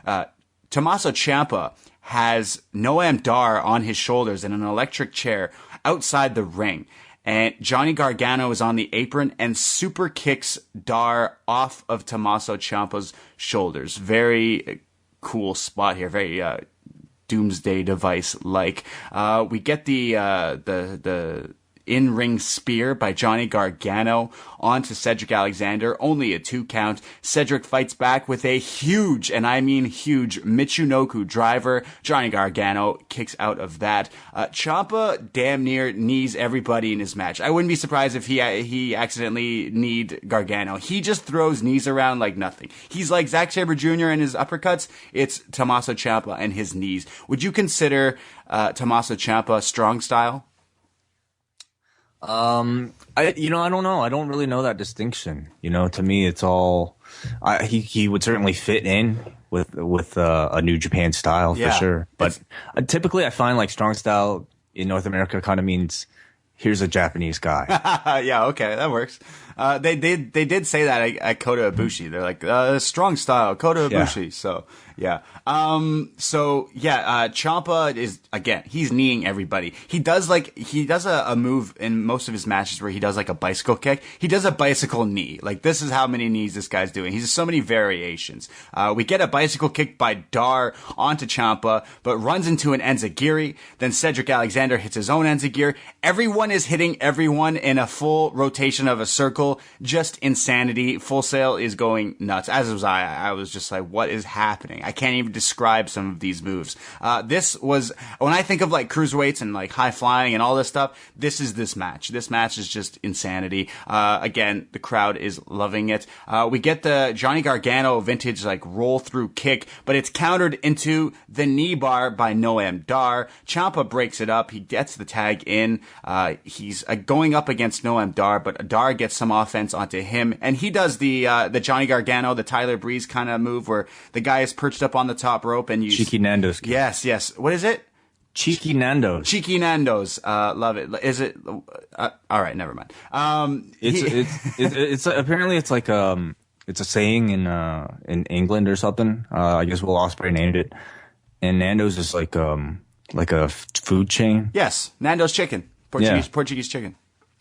Ciampa has Noam Dar on his shoulders in an electric chair outside the ring. And Johnny Gargano is on the apron and super kicks Dar off of Tommaso Ciampa's shoulders. Very cool spot here. Very Doomsday Device like. We get the in-ring spear by Johnny Gargano onto Cedric Alexander, only a 2 count. Cedric fights back with a huge, and I mean huge, Michinoku driver. Johnny Gargano kicks out of that. Ciampa damn near knees everybody in his match. I wouldn't be surprised if he accidentally kneed Gargano. He just throws knees around like nothing. He's like Zack Sabre Jr. and his uppercuts. It's Tommaso Ciampa and his knees. Would you consider Tommaso Ciampa strong style? I don't know. I don't really know that distinction. To me, it's all, he would certainly fit in with a New Japan style for sure. But typically I find like strong style in North America kind of means here's a Japanese guy. Yeah. Okay. That works. They did say that at Kota Ibushi. They're like, strong style, Kota Ibushi. Yeah. So, yeah. Ciampa is, again, he's kneeing everybody. He does a move in most of his matches where he does like a bicycle kick. He does a bicycle knee. Like, this is how many knees this guy's doing. He's so many variations. We get a bicycle kick by Dar onto Ciampa, but runs into an enziguri. Then Cedric Alexander hits his own enziguri. Everyone is hitting everyone in a full rotation of a circle. Just insanity. Full Sail is going nuts. As was I. I was just like, what is happening? I can't even describe some of these moves. This was, when I think of like cruiserweights and like high flying and all this stuff, this is this match. This match is just insanity. Again, the crowd is loving it. We get the Johnny Gargano vintage like roll through kick, but it's countered into the knee bar by Noam Dar. Ciampa breaks it up. He gets the tag in. He's going up against Noam Dar, but Dar gets some offense onto him, and he does the Johnny Gargano, the Tyler Breeze kind of move where the guy is perched up on the top rope and you Cheeky Nando's. Yes. What is it? Cheeky Nando's. Cheeky Nando's. Love it. Is it? All right, never mind. It's apparently it's like it's a saying in England or something. I guess Will Ospreay named it, and Nando's is like a food chain. Yes, Nando's chicken, Portuguese chicken.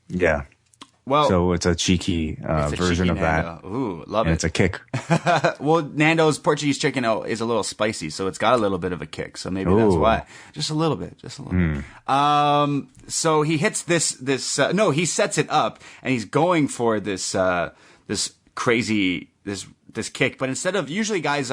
Yeah. Well, so it's a cheeky version of that. Ooh, love it. And it's a kick. Well, Nando's Portuguese chicken is a little spicy, so it's got a little bit of a kick. So maybe that's why. Just a little bit. So he hits this. He sets it up, and he's going for this crazy kick. But instead of, usually guys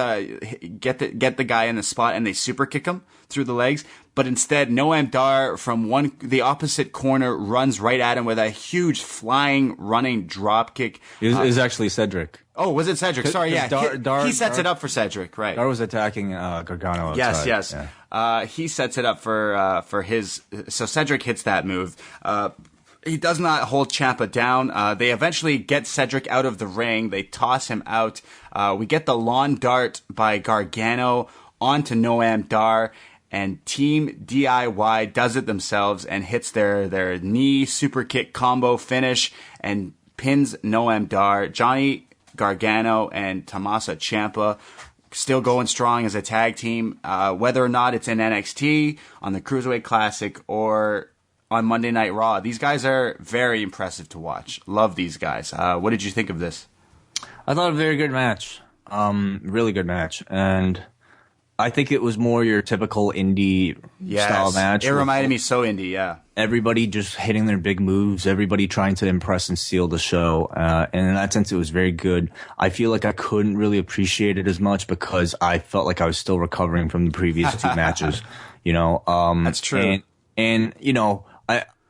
get the guy in the spot and they super kick him through the legs. But instead, Noam Dar from the opposite corner runs right at him with a huge flying running drop kick. It was actually Cedric. Oh, was it Cedric? Sorry, yeah. He sets it up for Cedric, right? Dar was attacking Gargano outside. Yes. Yeah. He sets it up for his. So Cedric hits that move. He does not hold Ciampa down. They eventually get Cedric out of the ring. They toss him out. We get the lawn dart by Gargano onto Noam Dar. And Team DIY does it themselves and hits their knee super kick combo finish and pins Noam Dar. Johnny Gargano and Tommaso Ciampa still going strong as a tag team. Whether or not it's in NXT, on the Cruiserweight Classic, or on Monday Night Raw, these guys are very impressive to watch. Love these guys. What did you think of this? I thought a very good match. Really good match. And I think it was more your typical indie style match. It reminded me so indie, yeah. Everybody just hitting their big moves, everybody trying to impress and steal the show. And in that sense, it was very good. I feel like I couldn't really appreciate it as much because I felt like I was still recovering from the previous two matches. That's true. And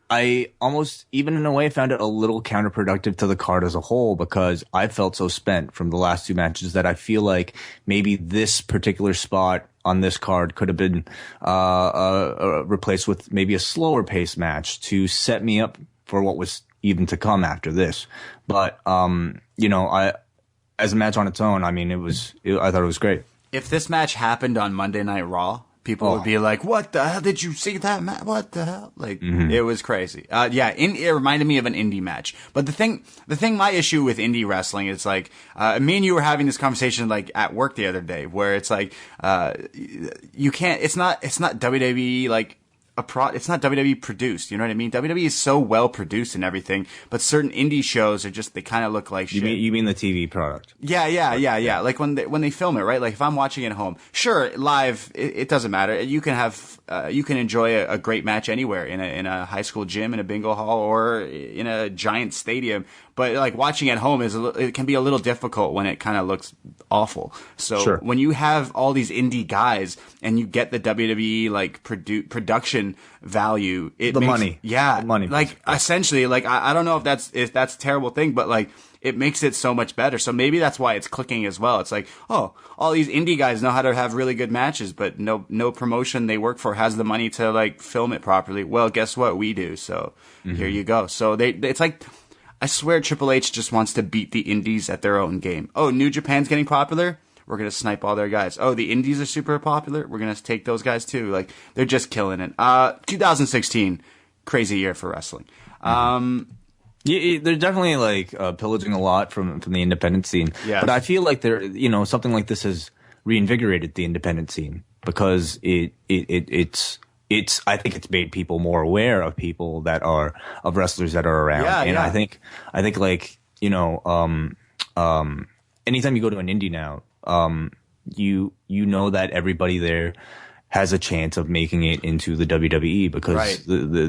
I almost, even in a way, found it a little counterproductive to the card as a whole because I felt so spent from the last two matches that I feel like maybe this particular spot on this card could have been replaced with maybe a slower pace match to set me up for what was even to come after this. But, as a match on its own, I mean, I thought it was great. If this match happened on Monday Night Raw, People would be like, "What the hell did you see that match? What the hell?" Like it was crazy. It reminded me of an indie match. But the thing, my issue with indie wrestling is like, me and you were having this conversation like at work the other day, where it's like, you can't. It's not WWE like. It's not WWE produced, you know what I mean? WWE is so well produced and everything, but certain indie shows are just, they kind of look like shit. You mean the TV product? Yeah. Like when they film it, right? Like if I'm watching it at home, sure, live, it doesn't matter. You can enjoy a great match anywhere in a high school gym, in a bingo hall, or in a giant stadium. But like watching at home it can be a little difficult when it kind of looks awful. So when you have all these indie guys and you get the WWE like production value, money. Like essentially, like I don't know if that's a terrible thing, but like it makes it so much better. So maybe that's why it's clicking as well. It's like, oh, all these indie guys know how to have really good matches, but no promotion they work for has the money to like film it properly. Well, guess what? We do. So here you go. So it's like, I swear Triple H just wants to beat the indies at their own game. Oh, New Japan's getting popular? We're going to snipe all their guys. Oh, the indies are super popular? We're going to take those guys too. Like, they're just killing it. 2016, crazy year for wrestling. Yeah, they're definitely like pillaging a lot from the independent scene. Yes. But I feel like something like this has reinvigorated the independent scene because I think it's made people more aware of of wrestlers that are around. I think like, anytime you go to an indie now, you know that everybody there has a chance of making it into the WWE because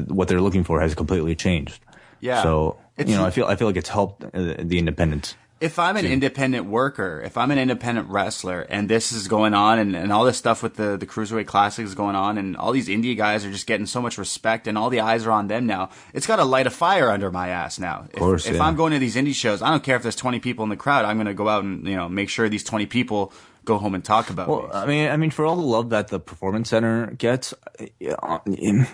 what they're looking for has completely changed. Yeah. So, I feel like it's helped the independents. If I'm an independent worker, if I'm an independent wrestler, and this is going on, and all this stuff with the Cruiserweight Classic is going on, and all these indie guys are just getting so much respect, and all the eyes are on them now, it's got to light a fire under my ass now. If I'm going to these indie shows, I don't care if there's 20 people in the crowd, I'm going to go out and make sure these 20 people go home and talk about it. I mean, for all the love that the Performance Center gets, in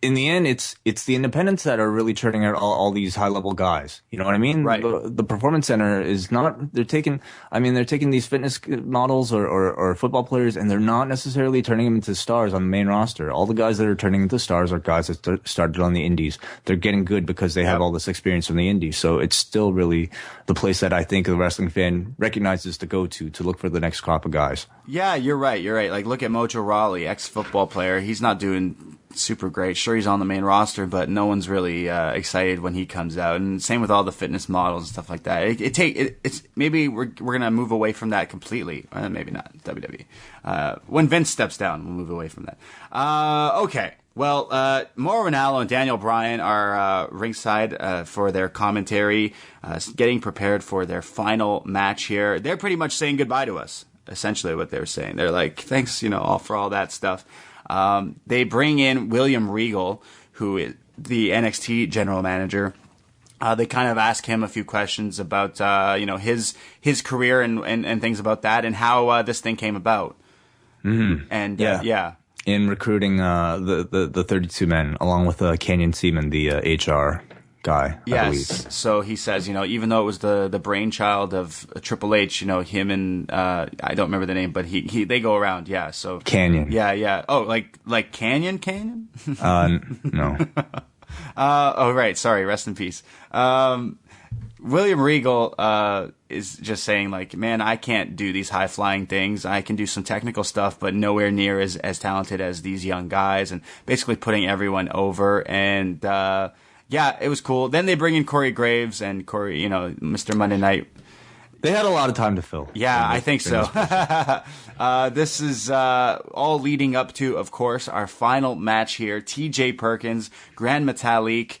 the end, it's the independents that are really churning out all these high level guys. You know what I mean? Right. The Performance Center is not. They're taking these fitness models or football players, and they're not necessarily turning them into stars on the main roster. All the guys that are turning into stars are guys that started on the indies. They're getting good because they have all this experience from the indies. So it's still really the place that I think the wrestling fan recognizes to go to look for the next crop of guys. Yeah, you're right. Like, look at Mojo Rawley, ex-football player. He's not doing super great. Sure, he's on the main roster, but no one's really excited when he comes out. And same with all the fitness models and stuff like that. It's maybe we're gonna move away from that completely. Maybe not WWE. When Vince steps down, we'll move away from that. Okay. Well, Mauro Ranallo and Daniel Bryan are ringside for their commentary, getting prepared for their final match here. They're pretty much saying goodbye to us. Essentially what they're saying. They're like, thanks, all for all that stuff. They bring in William Regal, who is the NXT general manager. They kind of ask him a few questions about, his career and things about that and how this thing came about. Mm-hmm. And in recruiting the 32 men along with Canyon Seaman, the HR guy. I believe. So he says, even though it was the brainchild of Triple H, him and I don't remember the name, but they go around. Yeah. So Canyon. Yeah. Oh, like Canyon? No. Right. Sorry. Rest in peace. William Regal is just saying, like, man, I can't do these high flying things. I can do some technical stuff, but nowhere near as talented as these young guys, and basically putting everyone over. And yeah, it was cool. Then they bring in Corey Graves and Corey, Mr. Monday Night. They had a lot of time to fill. Yeah, I think so. This is all leading up to, of course, our final match here. TJ Perkins, Grand Metalik.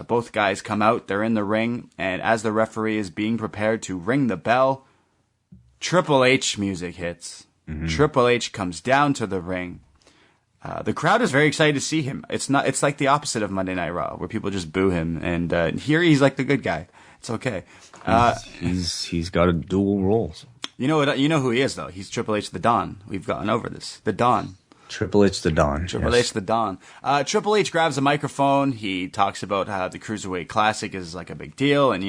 Both guys come out. They're in the ring. And as the referee is being prepared to ring the bell, Triple H music hits. Mm-hmm. Triple H comes down to the ring. The crowd is very excited to see him. It's like the opposite of Monday Night Raw, where people just boo him. And here he's like the good guy. It's okay. He's got a dual roles. You know who he is though. He's Triple H the Don. We've gotten over this. The Don. Triple H the Don. Triple H the Don. Triple H grabs a microphone. He talks about how the Cruiserweight Classic is like a big deal, and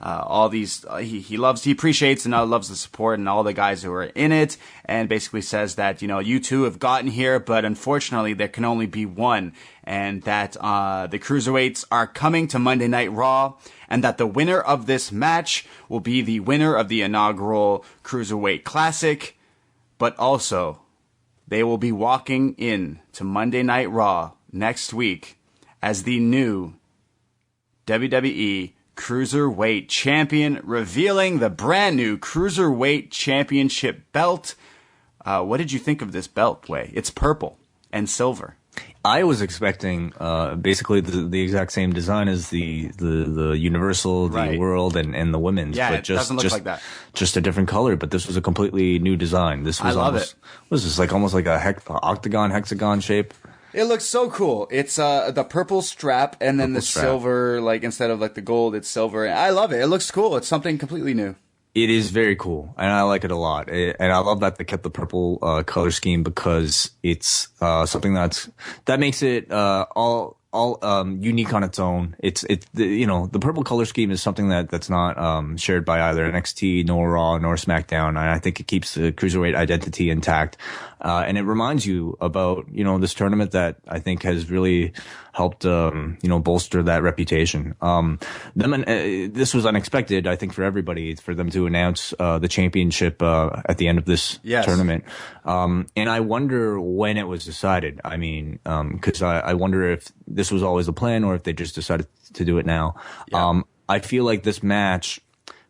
all these he appreciates and loves the support and all the guys who are in it, and basically says that you two have gotten here, but unfortunately there can only be one, and that the Cruiserweights are coming to Monday Night Raw, and that the winner of this match will be the winner of the inaugural Cruiserweight Classic, but also they will be walking in to Monday Night Raw next week as the new WWE Cruiserweight Champion, revealing the brand new Cruiserweight Championship belt. What did you think of this belt, Way? It's purple and silver. I was expecting basically the exact same design as the Universal, the World, and the Women's. Yeah, but it doesn't look like that. Just a different color, but this was a completely new design. This was Was this almost like a octagon, hexagon shape? It looks so cool. It's the purple strap and then silver, instead of the gold, it's silver. I love it. It looks cool. It's something completely new. It is very cool, and I like it a lot. And I love that they kept the purple color scheme, because it's something that makes it all unique on its own. The purple color scheme is something that's not shared by either NXT nor Raw nor SmackDown, and I think it keeps the Cruiserweight identity intact. And it reminds you about this tournament that I think has really helped bolster that reputation. This was unexpected, I think, for everybody, for them to announce the championship at the end of this tournament. And I wonder when it was decided. I mean, because I wonder if this was always the plan or if they just decided to do it now. Yeah. I feel like this match,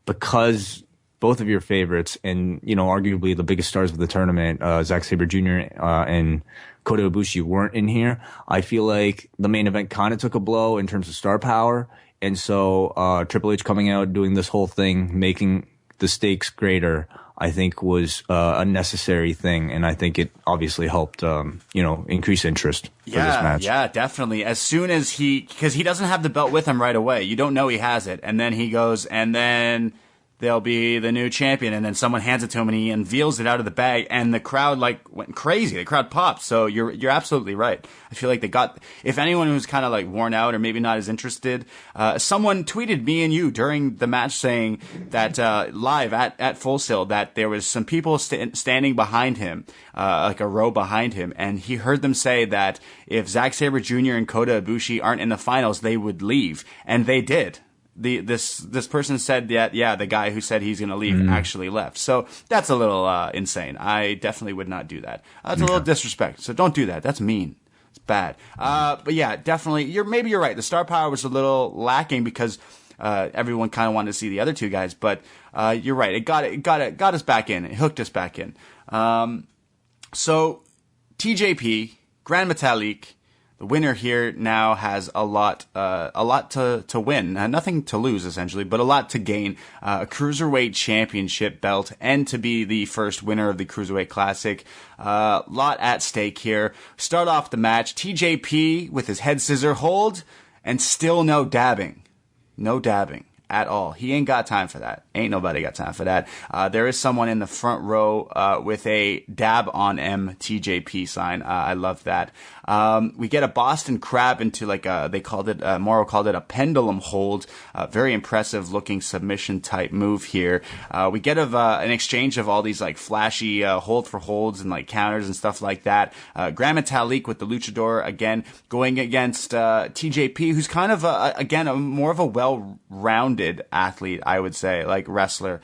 because both of your favorites and, arguably the biggest stars of the tournament, Zack Sabre Jr. And Kota Ibushi weren't in here, I feel like the main event kind of took a blow in terms of star power. And so Triple H coming out, doing this whole thing, making the stakes greater, I think was a necessary thing. And I think it obviously helped, increase interest for this match. Yeah, definitely. As soon as because he doesn't have the belt with him right away. You don't know he has it. And then he goes, and then they'll be the new champion, and then someone hands it to him and he unveils it out of the bag, and the crowd went crazy. The crowd popped. So you're absolutely right. I feel like if anyone who's kind of worn out or maybe not as interested, someone tweeted me and you during the match saying that live at Full Sail that there was some people standing behind him, a row behind him, and he heard them say that if Zack Sabre Jr. and Kota Ibushi aren't in the finals, they would leave, and they did. This person said that, the guy who said he's going to leave actually left. So that's a little insane. I definitely would not do that. That's a little disrespect. So don't do that. That's mean. It's bad. But yeah, definitely. Maybe you're right. The star power was a little lacking because everyone kind of wanted to see the other two guys. But you're right. It got us back in. It hooked us back in. So TJP, Grand Metalik. The winner here now has a lot to win, nothing to lose essentially, but a lot to gain. A Cruiserweight Championship belt, and to be the first winner of the Cruiserweight Classic. Lot at stake here. Start off the match, TJP with his head scissor hold, and still no dabbing. No dabbing at all. He ain't got time for that. Ain't nobody got time for that. There is someone in the front row with a dab on M TJP sign. I love that. We get a Boston Crab into Morrow called it a pendulum hold. Very impressive looking submission type move here. We get an exchange of all these flashy hold for holds and counters and stuff like that. Grand Metalik with the luchador again going against TJP, who's kind of more of a well-rounded athlete, I would say, wrestler,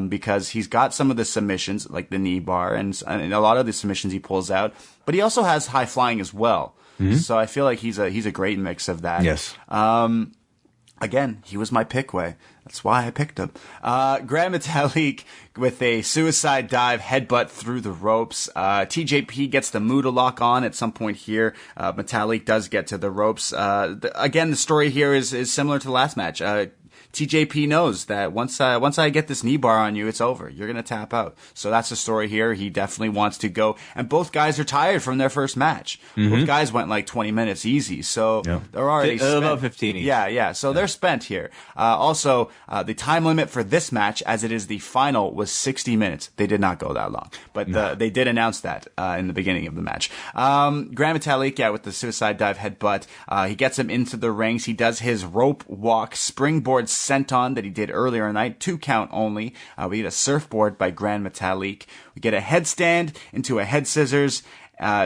because he's got some of the submissions like the knee bar and a lot of the submissions he pulls out, but he also has high flying as well. Mm-hmm. So I feel like he's a great mix of that. Yes. Again, he was my pick, Way. That's why I picked him. Grand Metalik with a suicide dive headbutt through the ropes. TJP gets the Muda lock on at some point here. Metalik does get to the ropes. Again, the story here is similar to the last match. TJP knows that once I get this knee bar on you, it's over. You're going to tap out. So that's the story here. He definitely wants to go. And both guys are tired from their first match. Both guys went like 20 minutes easy. So they're already spent. About 15 each. Yeah. So they're spent here. Also, the time limit for this match, as it is the final, was 60 minutes. They did not go that long. But they did announce that in the beginning of the match. Grand Metalik, with the suicide dive headbutt. He gets him into the rings. He does his rope walk springboard senton that he did earlier in the night, 2 count only. We get a surfboard by Grand Metalik. We get a headstand into a head scissors,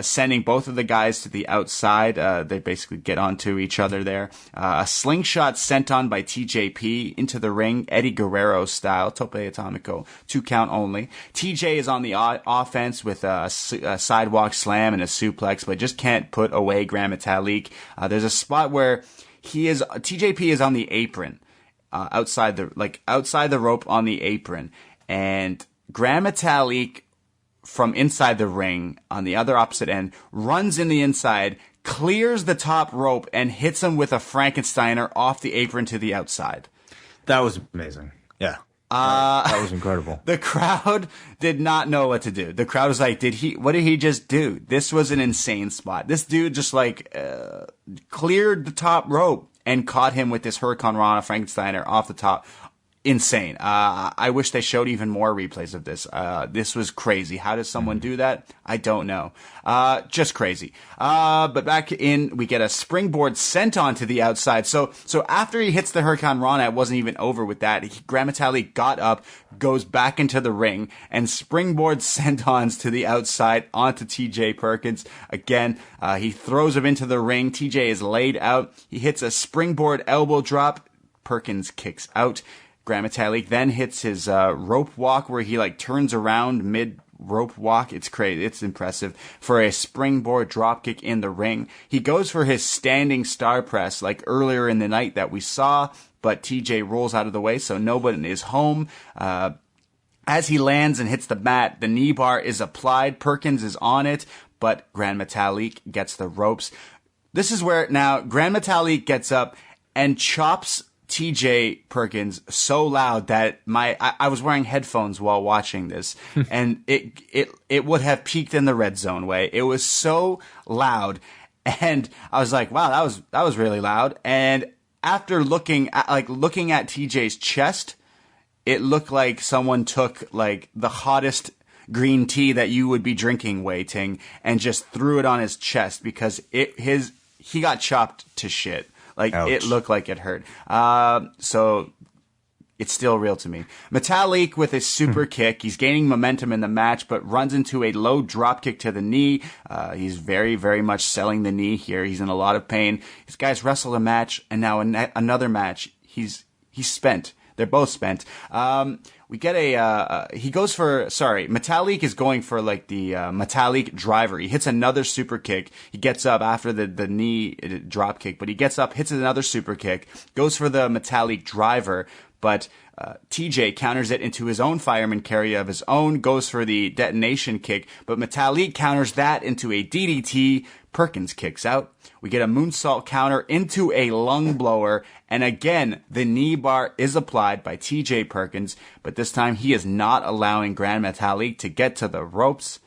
sending both of the guys to the outside. They basically get onto each other there. A slingshot senton by TJP into the ring, Eddie Guerrero style, tope atomico, 2 count only. TJ is on the offense with a sidewalk slam and a suplex, but just can't put away Grand Metalik. There's a spot where TJP is on the apron. Outside the rope on the apron, and Grand Metalik from inside the ring on the other opposite end runs in the inside, clears the top rope, and hits him with a Frankensteiner off the apron to the outside. That was amazing. Yeah. That was incredible. The crowd did not know what to do. The crowd was like, what did he just do? This was an insane spot. This dude just cleared the top rope and caught him with this Hurricane Rana Frankensteiner off the top. Insane. I wish they showed even more replays of this. This was crazy. How does someone do that? I don't know. Just crazy. But back in, we get a springboard senton to the outside. So after he hits the Hurricane Rana, it wasn't even over with that. Grand Metalik got up, goes back into the ring, and springboard sentons to the outside onto TJ Perkins. Again, he throws him into the ring. TJ is laid out. He hits a springboard elbow drop. Perkins kicks out. Grand Metalik then hits his rope walk where he turns around mid rope walk. It's crazy. It's impressive for a springboard dropkick in the ring. He goes for his standing star press like earlier in the night that we saw, but TJ rolls out of the way, so nobody is home. As he lands and hits the mat, the knee bar is applied. Perkins is on it, but Grand Metalik gets the ropes. This is where now Grand Metalik gets up and chops TJ Perkins so loud that I was wearing headphones while watching this, and it would have peaked in the red zone way. It was so loud, and I was like, wow, that was really loud. And after looking at TJ's chest, it looked like someone took the hottest green tea that you would be drinking, Wei Ting, and just threw it on his chest because he got chopped to shit. Ouch. It looked like it hurt. So it's still real to me. Metalik with a super kick. He's gaining momentum in the match, but runs into a low drop kick to the knee. He's very, very much selling the knee here. He's in a lot of pain. These guys wrestle a match, and now another match. He's spent. They're both spent. We get Metalik is going for the Metalik driver. He hits another super kick. He gets up after the knee drop kick, but he gets up, hits another super kick, goes for the Metalik driver, but TJ counters it into his own fireman carry of his own, goes for the detonation kick, but Metalik counters that into a DDT. Perkins kicks out. We get a moonsault counter into a lung blower, and again, the knee bar is applied by TJ Perkins, but this time he is not allowing Grand Metalik to get to the ropes.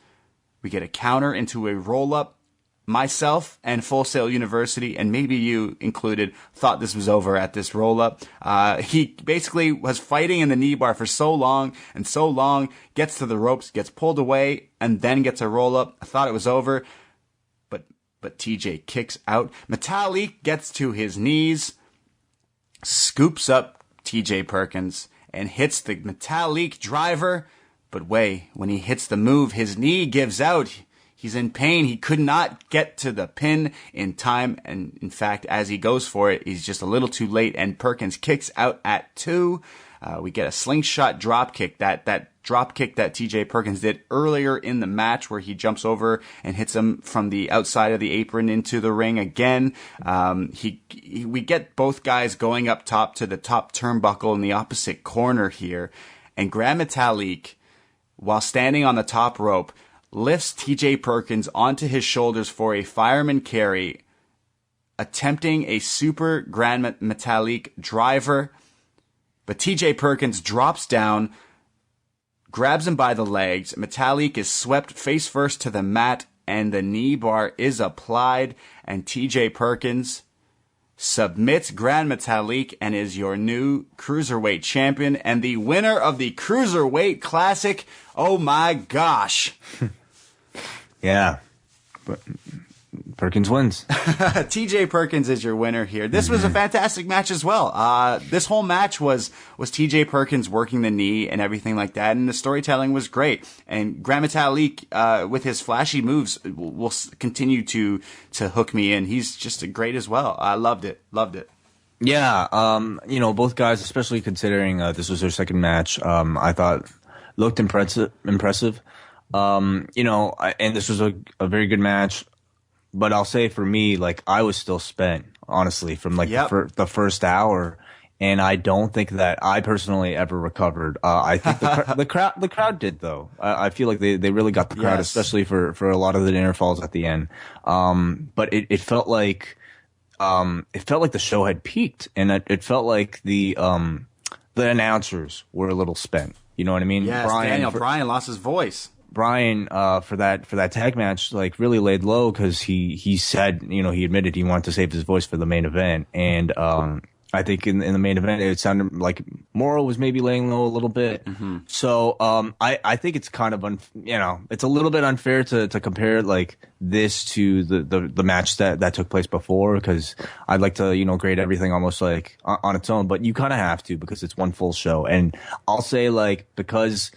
We get a counter into a roll-up. Myself and Full Sail University, and maybe you included, thought this was over at this roll-up. He basically was fighting in the knee bar for so long, gets to the ropes, gets pulled away, and then gets a roll-up. I thought it was over, but TJ kicks out. Metalik gets to his knees, scoops up TJ Perkins, and hits the Metalik driver. But when he hits the move, his knee gives out. He's in pain. He could not get to the pin in time. And in fact, as he goes for it, he's just a little too late. And Perkins kicks out at 2. We get a slingshot drop kick, that drop kick that TJ Perkins did earlier in the match where he jumps over and hits him from the outside of the apron into the ring again. We get both guys going up top to the top turnbuckle in the opposite corner here. And Grand Metalik, while standing on the top rope, lifts TJ Perkins onto his shoulders for a fireman carry, attempting a super Grand Metalik driver. But TJ Perkins drops down, grabs him by the legs. Metalik is swept face first to the mat, and the knee bar is applied, and TJ Perkins submits Gran Metalik and is your new Cruiserweight champion and the winner of the Cruiserweight Classic. Oh my gosh. Yeah. But Perkins wins. TJ Perkins is your winner here. This was a fantastic match as well. This whole match was TJ Perkins working the knee and everything like that, and the storytelling was great. And Gran Metalik, with his flashy moves, will continue to hook me in. He's just great as well. I loved it. Yeah, both guys, especially considering this was their second match, I thought looked impressive. And this was a very good match. But I'll say for me, like, I was still spent, honestly, from like the first hour, and I don't think that I personally ever recovered. I think the crowd did, though. I feel like they really got the crowd, especially for a lot of the near falls at the end. But it felt like the show had peaked, and it felt like the announcers were a little spent. You know what I mean? Yes, Brian lost his voice. Brian, for that tag match, like, really laid low because he said, he admitted he wanted to save his voice for the main event. And, I think in the main event, it sounded like Morrow was maybe laying low a little bit. Mm-hmm. So, I think it's kind of, it's a little bit unfair to compare like this to the match that took place before, because I'd like to, grade everything almost like on its own, but you kind of have to because it's one full show. And I'll say, like, because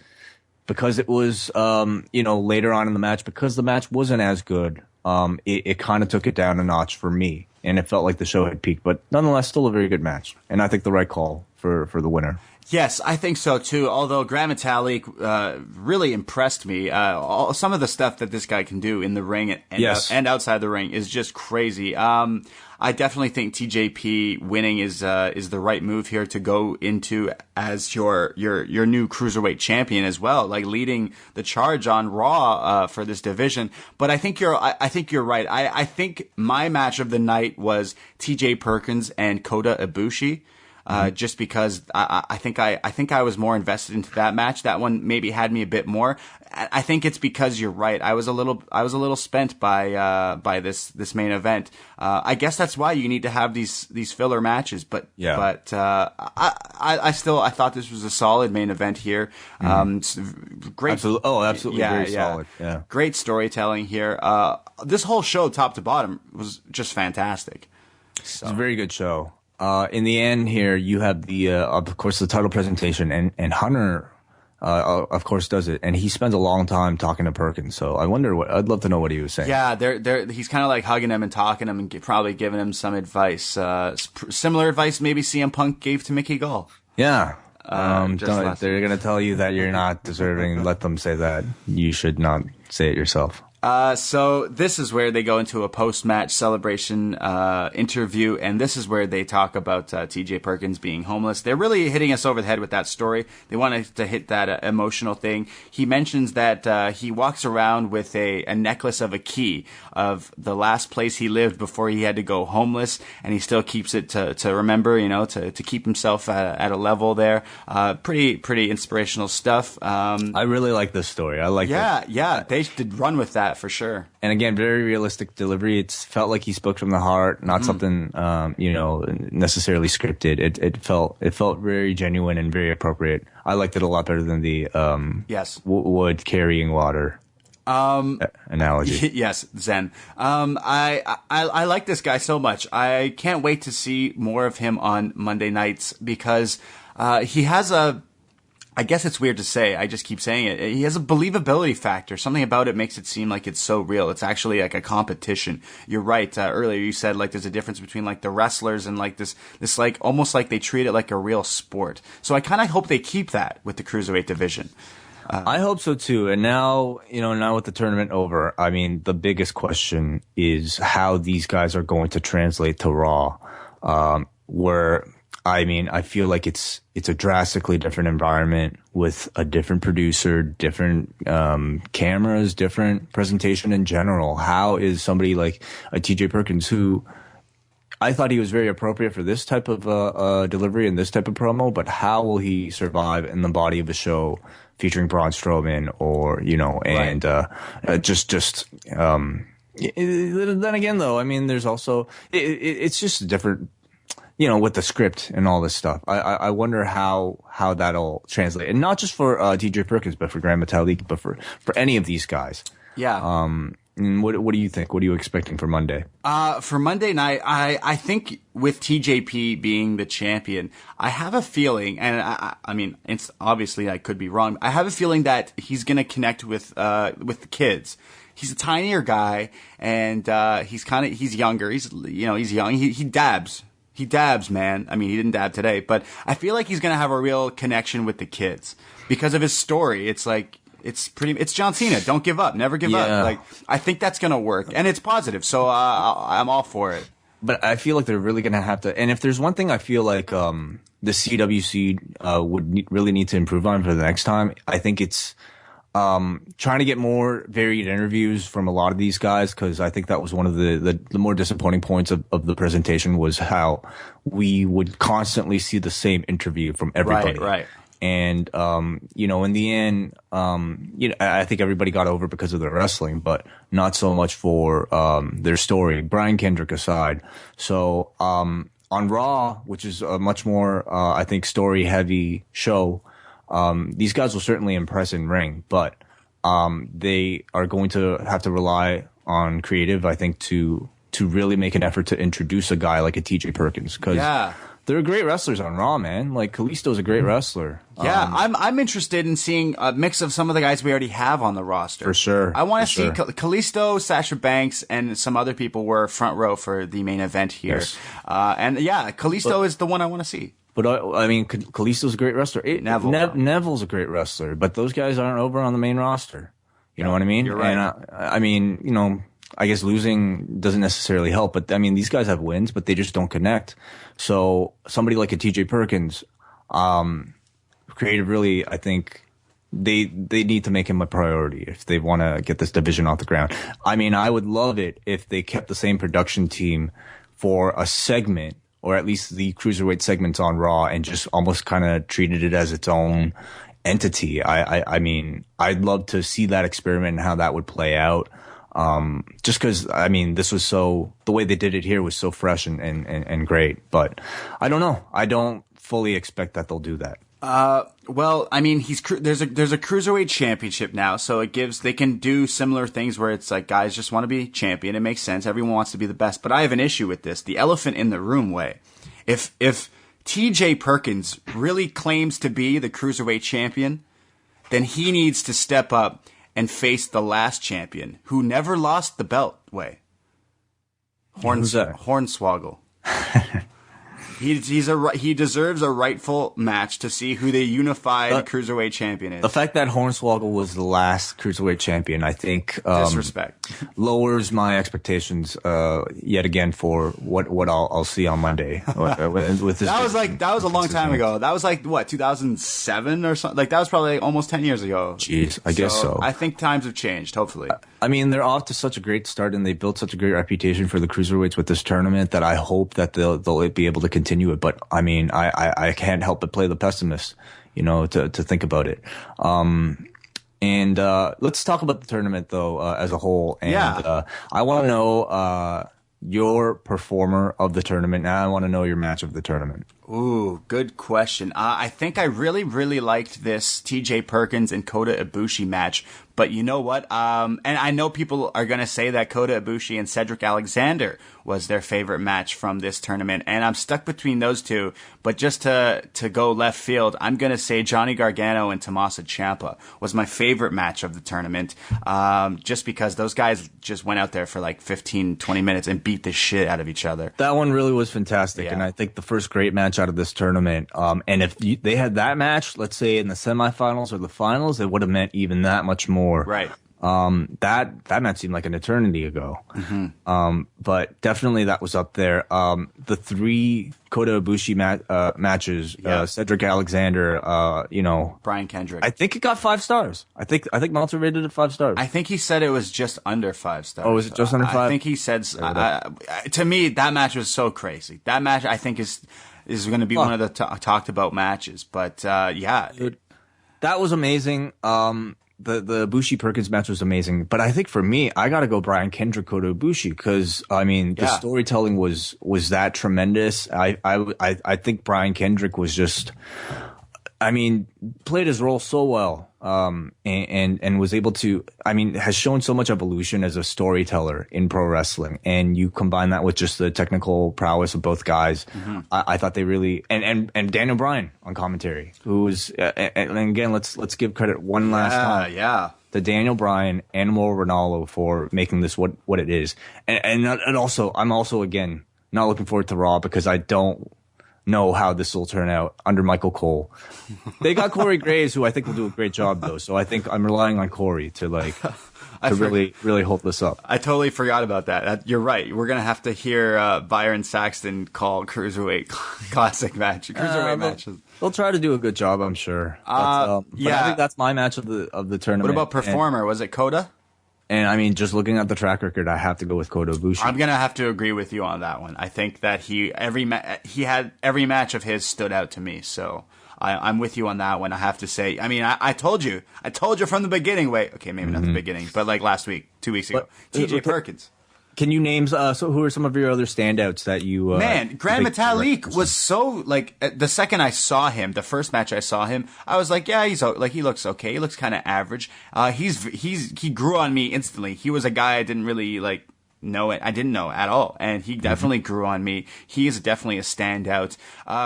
it was, later on in the match, because the match wasn't as good, it kind of took it down a notch for me, and it felt like the show had peaked, but nonetheless, still a very good match, and I think the right call for the winner. Yes, I think so too. Although Gran Metalik really impressed me. Some of the stuff that this guy can do in the ring and outside the ring is just crazy. I definitely think TJP winning is the right move here to go into as your new Cruiserweight champion as well, like leading the charge on Raw for this division. But I think you're right. I think my match of the night was TJ Perkins and Kota Ibushi. Just because I think I was more invested into that match. That one maybe had me a bit more. I think it's because you're right. I was a little spent by this main event. I guess that's why you need to have these filler matches. But I thought this was a solid main event here. Great. Absolutely. Very solid. Yeah. Great storytelling here. This whole show, top to bottom, was just fantastic. So. It's a very good show. In the end here, you have of course, the title presentation, and Hunter, of course, does it, and he spends a long time talking to Perkins. So I'd love to know what he was saying. Yeah, he's kind of like hugging him and talking to him and probably giving him some advice, similar advice maybe CM Punk gave to Mickey Gall. Yeah. They're going to tell you that you're not deserving. Let them say that. You should not say it yourself. So this is where they go into a post-match celebration interview, and this is where they talk about TJ Perkins being homeless. They're really hitting us over the head with that story. They wanted to hit that emotional thing. He mentions that he walks around with a necklace of a key of the last place he lived before he had to go homeless, and he still keeps it to remember, to keep himself at a level there. Pretty inspirational stuff. I really like this story. I like it. Yeah, they did run with that. For sure. And again, very realistic delivery. It felt like he spoke from the heart, not something, necessarily scripted. It felt very genuine and very appropriate. I liked it a lot better than the, wood carrying water. Analogy. Yes, Zen. I like this guy so much. I can't wait to see more of him on Monday nights because, he has I guess it's weird to say. I just keep saying it. He has a believability factor. Something about it makes it seem like it's so real. It's actually like a competition. You're right. Earlier you said like there's a difference between like the wrestlers and like this like almost like they treat it like a real sport. So I kind of hope they keep that with the Cruiserweight division. I hope so too. And now, now with the tournament over, I mean, the biggest question is how these guys are going to translate to Raw, I feel like it's a drastically different environment with a different producer, different cameras, different presentation in general. How is somebody like a TJ Perkins, who I thought he was very appropriate for this type of delivery and this type of promo, but how will he survive in the body of a show featuring Braun Strowman or, and then again, though, I mean, there's also, it's just different, with the script and all this stuff. I wonder how that'll translate. And not just for TJ Perkins, but for Grand Metalik, but for any of these guys. Yeah. What do you think? What are you expecting for Monday? For Monday night, I think with TJP being the champion, I have a feeling, and I mean, it's obviously I could be wrong. I have a feeling that he's going to connect with the kids. He's a tinier guy, and he's younger. He's young. He dabs. He dabs, man. I mean, he didn't dab today, but I feel like he's going to have a real connection with the kids because of his story. It's like, it's John Cena. Don't give up. Never give up. Like, I think that's going to work, and it's positive. So, I'm all for it. But I feel like they're really going to have to, and if there's one thing I feel like, the CWC, would really need to improve on for the next time, I think it's, trying to get more varied interviews from a lot of these guys, because I think that was one of the more disappointing points of the presentation was how we would constantly see the same interview from everybody. Right. And, in the end, I think everybody got over because of their wrestling, but not so much for, their story, Brian Kendrick aside. So, on Raw, which is a much more, I think story heavy show, these guys will certainly impress in ring, but they are going to have to rely on creative, I think, to really make an effort to introduce a guy like a TJ Perkins, because they're great wrestlers on Raw, man. Like, Kalisto's a great wrestler. Yeah, I'm interested in seeing a mix of some of the guys we already have on the roster. For sure. I want to see Kalisto, Sasha Banks, and some other people were front row for the main event here. Yes. Kalisto is the one I want to see. But I mean, Kalisto's a great wrestler. Neville's a great wrestler, but those guys aren't over on the main roster. You know what I mean? You're right. And I mean, I guess losing doesn't necessarily help, but I mean, these guys have wins, but they just don't connect. So somebody like a TJ Perkins, creative really, I think they need to make him a priority if they want to get this division off the ground. I mean, I would love it if they kept the same production team for a segment, or at least the cruiserweight segments on Raw, and just almost kind of treated it as its own entity. I mean, I'd love to see that experiment and how that would play out. Just cause, I mean, the way they did it here was so fresh and great, but I don't know. I don't fully expect that they'll do that. Well, I mean, there's a cruiserweight championship now, so they can do similar things where it's like guys just want to be champion. It makes sense. Everyone wants to be the best, but I have an issue with this. The elephant in the room way. If TJ Perkins really claims to be the cruiserweight champion, then he needs to step up and face the last champion who never lost the belt way. Hornswoggle. He deserves a rightful match to see who the unified cruiserweight champion is. The fact that Hornswoggle was the last cruiserweight champion, I think, disrespect lowers my expectations yet again for what I'll see on Monday. With this, that was a long time ago. That was like what, 2007 or something. Like that was probably almost 10 years ago. Jeez, I guess so. I think times have changed. Hopefully. I mean, they're off to such a great start, and they built such a great reputation for the cruiserweights with this tournament that I hope that they'll be able to continue it. But I mean, I can't help but play the pessimist, to think about it. And let's talk about the tournament though, as a whole. And I want to know your performer of the tournament. Now I want to know your match of the tournament. Ooh, good question. I think I really, really liked this TJ Perkins and Kota Ibushi match. But you know what? And I know people are going to say that Kota Ibushi and Cedric Alexander was their favorite match from this tournament. And I'm stuck between those two. But just to go left field, I'm going to say Johnny Gargano and Tommaso Ciampa was my favorite match of the tournament. Just because those guys just went out there for like 15, 20 minutes and beat the shit out of each other. That one really was fantastic. Yeah. And I think the first great match out of this tournament. And if they had that match, let's say in the semifinals or the finals, it would have meant even that much more. Right. That match seemed like an eternity ago. But definitely that was up there. The 3 Kota Ibushi matches, Cedric Alexander, Brian Kendrick. I think it got 5 stars. I think Meltzer rated it 5 stars. I think he said it was just under 5 stars. Oh, was it just under 5? I think he said. To me, that match was so crazy. That match, I think, is going to be one of the talked about matches. But Dude, that was amazing. The Ibushi Perkins match was amazing, but I think for me, I got to go Brian Kendrick Kota Ibushi because the storytelling was that tremendous. I think Brian Kendrick was just, played his role so well, and was able to, has shown so much evolution as a storyteller in pro wrestling. And you combine that with just the technical prowess of both guys. I thought they really, and Daniel Bryan on commentary, who was, and again, let's give credit one last time. To Daniel Bryan and Mauro Ranallo for making this what it is. And also, I'm also, again, not looking forward to Raw because I don't know how this will turn out under Michael Cole. They got Corey Graves, who I think will do a great job, though. So I think I'm relying on Corey to really hold this up. I totally forgot about that. You're right. We're gonna have to hear Byron Saxton call Cruiserweight classic matches. They'll try to do a good job, I'm sure. But I think that's my match of the tournament. What about performer? Was it Kota? And just looking at the track record, I have to go with Kota Ibushi. I'm gonna have to agree with you on that one. I think that he had every match of his stood out to me. So I'm with you on that one. I have to say. I told you from the beginning. Wait, okay, maybe not the beginning, but like last week, 2 weeks ago, T.J. Perkins. Can you name so who are some of your other standouts that you Grand Metalik was so the second I saw him, the first match I saw him, I was like, yeah, he looks okay. He looks kind of average. He grew on me instantly. He was a guy I didn't really know it. I didn't know at all. And he definitely grew on me. He is definitely a standout.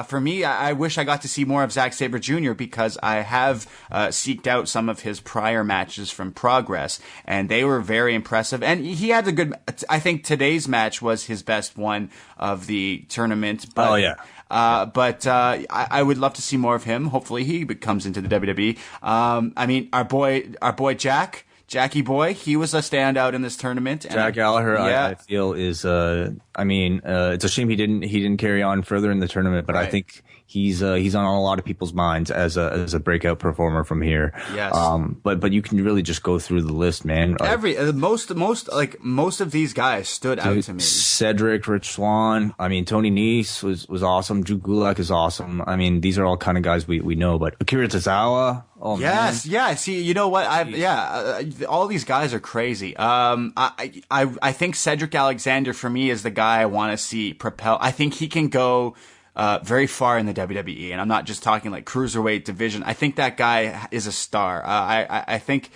For me, I wish I got to see more of Zack Sabre Jr. because I have seeked out some of his prior matches from Progress, and they were very impressive. And he had I think today's match was his best one of the tournament. But, I would love to see more of him. Hopefully he comes into the WWE. Our boy Jackie Boy, he was a standout in this tournament. Jack Gallagher, I feel is it's a shame he didn't carry on further in the tournament, but right. I think he's on a lot of people's minds as a breakout performer from here. Yes. But you can really just go through the list, man. Most of these guys stood out to me. Cedric, Rich Swann, Tony Nese was awesome. Drew Gulak is awesome. These are all kind of guys we know, but Akira Tozawa. Oh, yes, man. Yeah. See, you know what? All these guys are crazy. I think Cedric Alexander for me is the guy I want to see propel. I think he can go very far in the WWE, and I'm not just talking like cruiserweight division. I think that guy is a star. I think.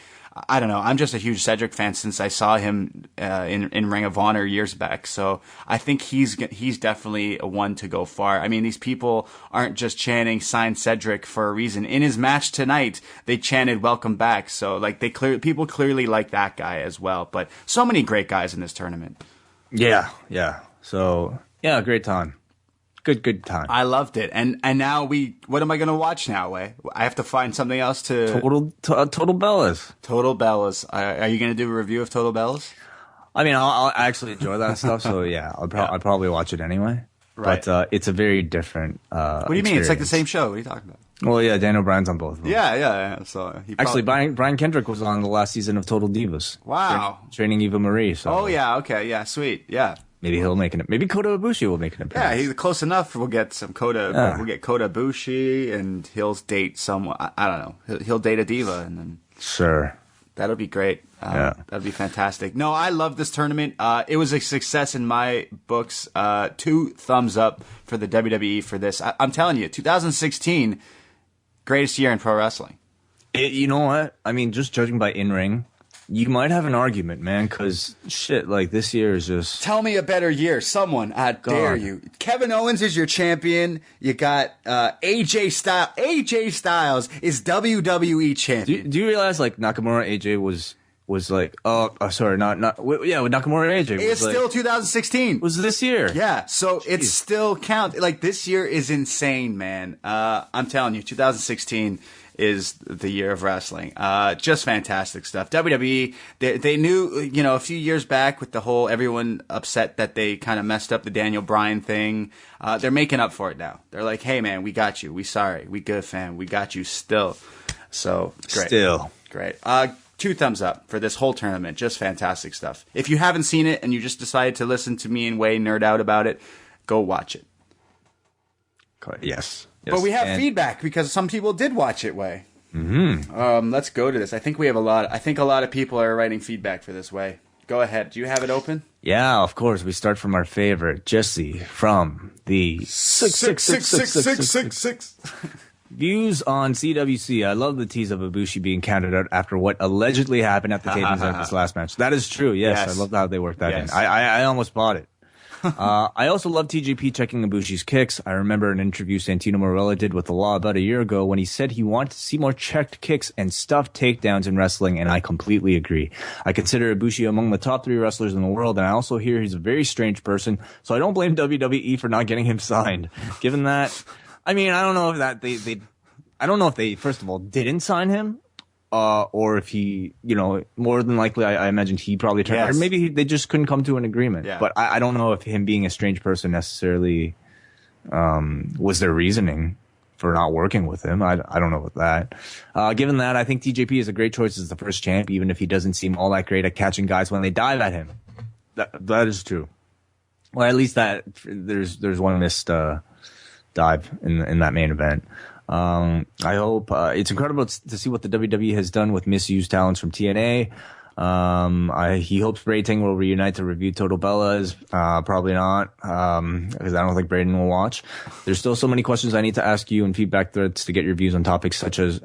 I don't know. I'm just a huge Cedric fan since I saw him in Ring of Honor years back. So I think he's definitely a one to go far. These people aren't just chanting "Sign Cedric" for a reason. In his match tonight, they chanted "Welcome back." So people clearly like that guy as well. But so many great guys in this tournament. Yeah. So yeah, great time. Good time. I loved it. And now what am I going to watch now, Way? I have to find something else to... Total Bellas. Total Bellas. Are you going to do a review of Total Bellas? I'll actually enjoy that stuff, so yeah, I'd probably watch it anyway. Right. But it's a very different What do you mean? It's like the same show. What are you talking about? Well, yeah, Daniel Bryan's on both of them. Yeah. So actually, Brian Kendrick was on the last season of Total Divas. Wow. Training Eva Marie. So. Oh, yeah, okay, yeah, sweet, yeah. Maybe he'll make it. Maybe Kota Ibushi will make an appearance. Yeah, he's close enough. We'll get some Kota. Yeah. We'll get Kota Ibushi, and he'll date someone. I don't know. He'll date a diva, and then sure, that'll be great. That'll be fantastic. No, I love this tournament. It was a success in my books. 2 thumbs up for the WWE for this. I'm telling you, 2016, greatest year in pro wrestling. You know what? Just judging by in-ring. You might have an argument, man, because shit, this year is just... Tell me a better year. Someone, I dare you. Kevin Owens is your champion. You got AJ Styles. AJ Styles is WWE champion. Do you realize, Nakamura AJ was sorry, Nakamura AJ. It's still 2016. Was this year. Yeah, so it's still count. This year is insane, man. I'm telling you, 2016... is the year of wrestling. Just fantastic stuff. WWE, they knew, a few years back with the whole everyone upset that they kind of messed up the Daniel Bryan thing. They're making up for it now. They're like, hey man, we got you. We sorry. We good, fam. We got you still. So great. Still. Great. 2 thumbs up for this whole tournament. Just fantastic stuff. If you haven't seen it and you just decided to listen to me and Way nerd out about it, go watch it. Yes. But we have feedback because some people did watch it, Way. Mm-hmm. Let's go to this. I think we have a lot of people are writing feedback for this, Way. Go ahead. Do you have it open? Yeah, of course. We start from our favorite, Jesse, from the 66666. Views on CWC. I love the tease of Ibushi being counted out after what allegedly happened at the tapings of this last match. That is true. Yes. I love how they worked that in. I almost bought it. I also love TJP checking Ibushi's kicks. I remember an interview Santino Marella did with The Law about a year ago when he said he wanted to see more checked kicks and stuffed takedowns in wrestling, and I completely agree. I consider Ibushi among the top 3 wrestlers in the world, and I also hear he's a very strange person, so I don't blame WWE for not getting him signed. Given that, I mean, I don't know if that I don't know if they first of all didn't sign him, or if he, more than likely, I imagined he probably turned, or maybe they just couldn't come to an agreement. Yeah. But I don't know if him being a strange person necessarily was their reasoning for not working with him. I don't know about that. Given that, I think TJP is a great choice as the first champ, even if he doesn't seem all that great at catching guys when they dive at him. That is true. Well, at least that there's one missed dive in that main event. I hope it's incredible to see what the WWE has done with misused talents from TNA. He hopes Brayton will reunite to review Total Bellas. Probably not, because I don't think Braden will watch. There's still so many questions I need to ask you in feedback threads to get your views on topics such as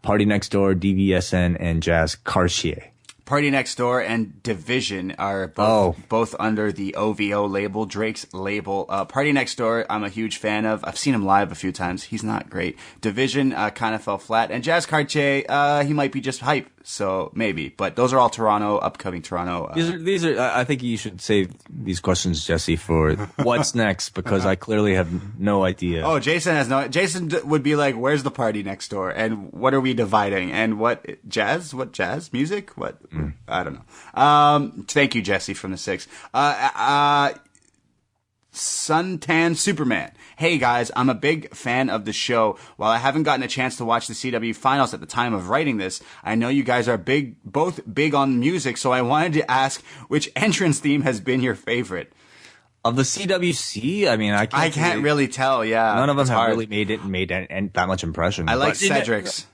Party Next Door, DVSN, and Jazz Cartier. Party Next Door and Division are both under the OVO label, Drake's label. Party Next Door, I'm a huge fan of. I've seen him live a few times. He's not great. Division kind of fell flat. And Jazz Cartier, he might be just hype, so maybe. But those are all upcoming Toronto. These are. I think you should save these questions, Jesse, for what's next, because I clearly have no idea. Oh, Jason would be like, where's the Party Next Door? And what are we dividing? And what jazz? What jazz? Music? What? I don't know. Thank you, Jesse, from the 6. Suntan Superman. Hey guys, I'm a big fan of the show. While I haven't gotten a chance to watch the CW finals at the time of writing this, I know you guys are both big on music, so I wanted to ask which entrance theme has been your favorite? Of the CWC, I mean, I can't really tell. Yeah, none of them have really made that much impression. I like Cedric's.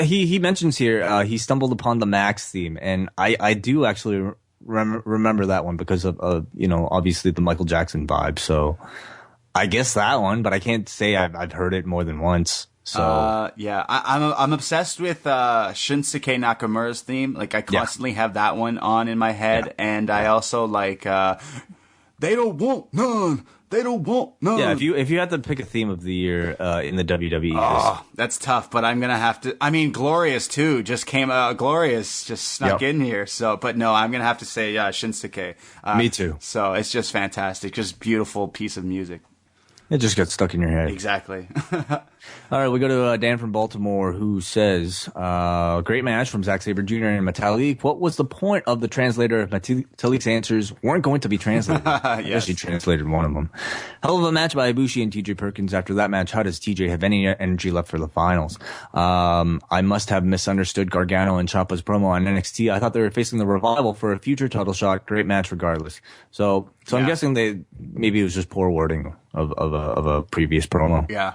He mentions here he stumbled upon the Max theme, and I do actually remember that one because of obviously the Michael Jackson vibe. So I guess that one, but I can't say I've heard it more than once. So yeah, I'm obsessed with Shinsuke Nakamura's theme. Like I constantly have that one on in my head, and I also like they don't want none. They don't want none. Yeah, if you had to pick a theme of the year in the WWE, that's tough. But I'm gonna have to. I mean, Glorious too just came out. Glorious just snuck in here. So, but no, I'm gonna have to say Shinsuke. Me too. So it's just fantastic. Just beautiful piece of music. It just gets stuck in your head. Exactly. All right, we go to Dan from Baltimore, who says, great match from Zack Sabre Jr. and Metalik. What was the point of the translator if Metalik's answers weren't going to be translated? I guess he translated one of them. Hell of a match by Ibushi and TJ Perkins. After that match, how does TJ have any energy left for the finals? I must have misunderstood Gargano and Ciampa's promo on NXT. I thought they were facing the Revival for a future title shot. Great match regardless. So I'm guessing maybe it was just poor wording of a previous promo. Yeah.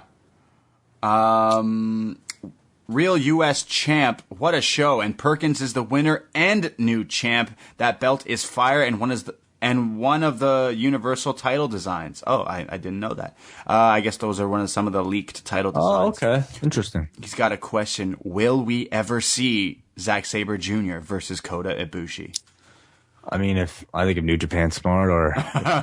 Real U.S. champ. What a show. And Perkins is the winner and new champ. That belt is fire and one of the Universal title designs. Oh, I didn't know that. I guess those are some of the leaked title designs. Oh, okay. Interesting. He's got a question. Will we ever see Zack Sabre Jr. versus Kota Ibushi? I mean, I think if New Japan's smart or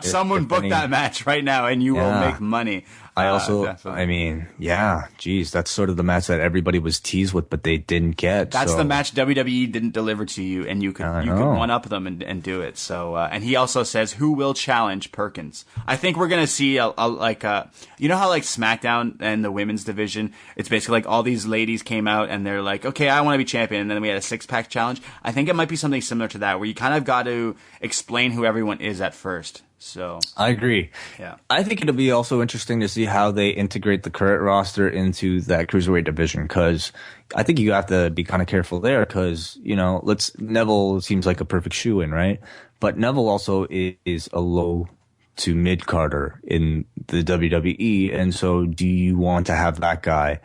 someone book that match right now and you will make money. I also, definitely. I mean, yeah, geez, that's sort of the match that everybody was teased with, but they didn't get. That's so. the match WWE didn't deliver to you, and you could I could know. one up them and do it. So, and he also says, "Who will challenge Perkins?" I think we're gonna see you know how like SmackDown and the women's division, it's basically like all these ladies came out and they're like, "Okay, I want to be champion," and then we had a 6-pack challenge. I think it might be something similar to that, where you kind of got to explain who everyone is at first. So I agree. yeah. I think it'll be also interesting to see how they integrate the current roster into that cruiserweight division, because I think you have to be kind of careful there, because, you know, Neville seems like a perfect shoe-in, right? But Neville also is a low to mid carder in the WWE, and so do you want to have that guy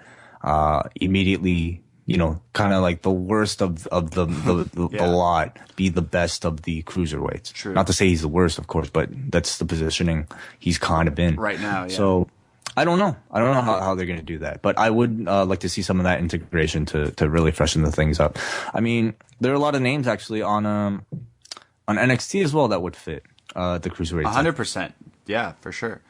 immediately, you know, kind of like the worst of the Yeah. lot, be the best of the cruiserweights? True. Not to say he's the worst, of course, but that's the positioning he's kind of in Right now, yeah. So I don't know. I don't know how they're going to do that, but I would like to see some of that integration to really freshen the things up. I mean, there are a lot of names actually on NXT as well that would fit the cruiserweight. 100%. Yeah, for sure.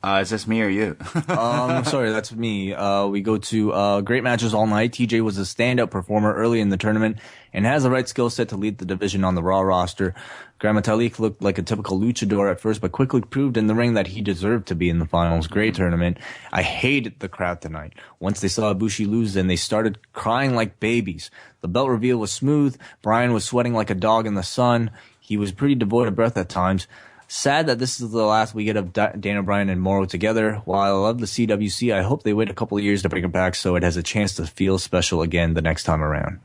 Is this me or you? Sorry, that's me. We go to great matches all night. TJ was a standout performer early in the tournament and has the right skill set to lead the division on the Raw roster. Gran Metalik looked like a typical luchador at first, but quickly proved in the ring that he deserved to be in the finals. Great tournament. I hated the crowd tonight. Once they saw Ibushi lose, then they started crying like babies. The belt reveal was smooth. Bryan was sweating like a dog in the sun. He was pretty devoid of breath at times. Sad that this is the last we get of Daniel Bryan and Morrow together. While I love the CWC, I hope they wait a couple of years to bring it back so it has a chance to feel special again the next time around.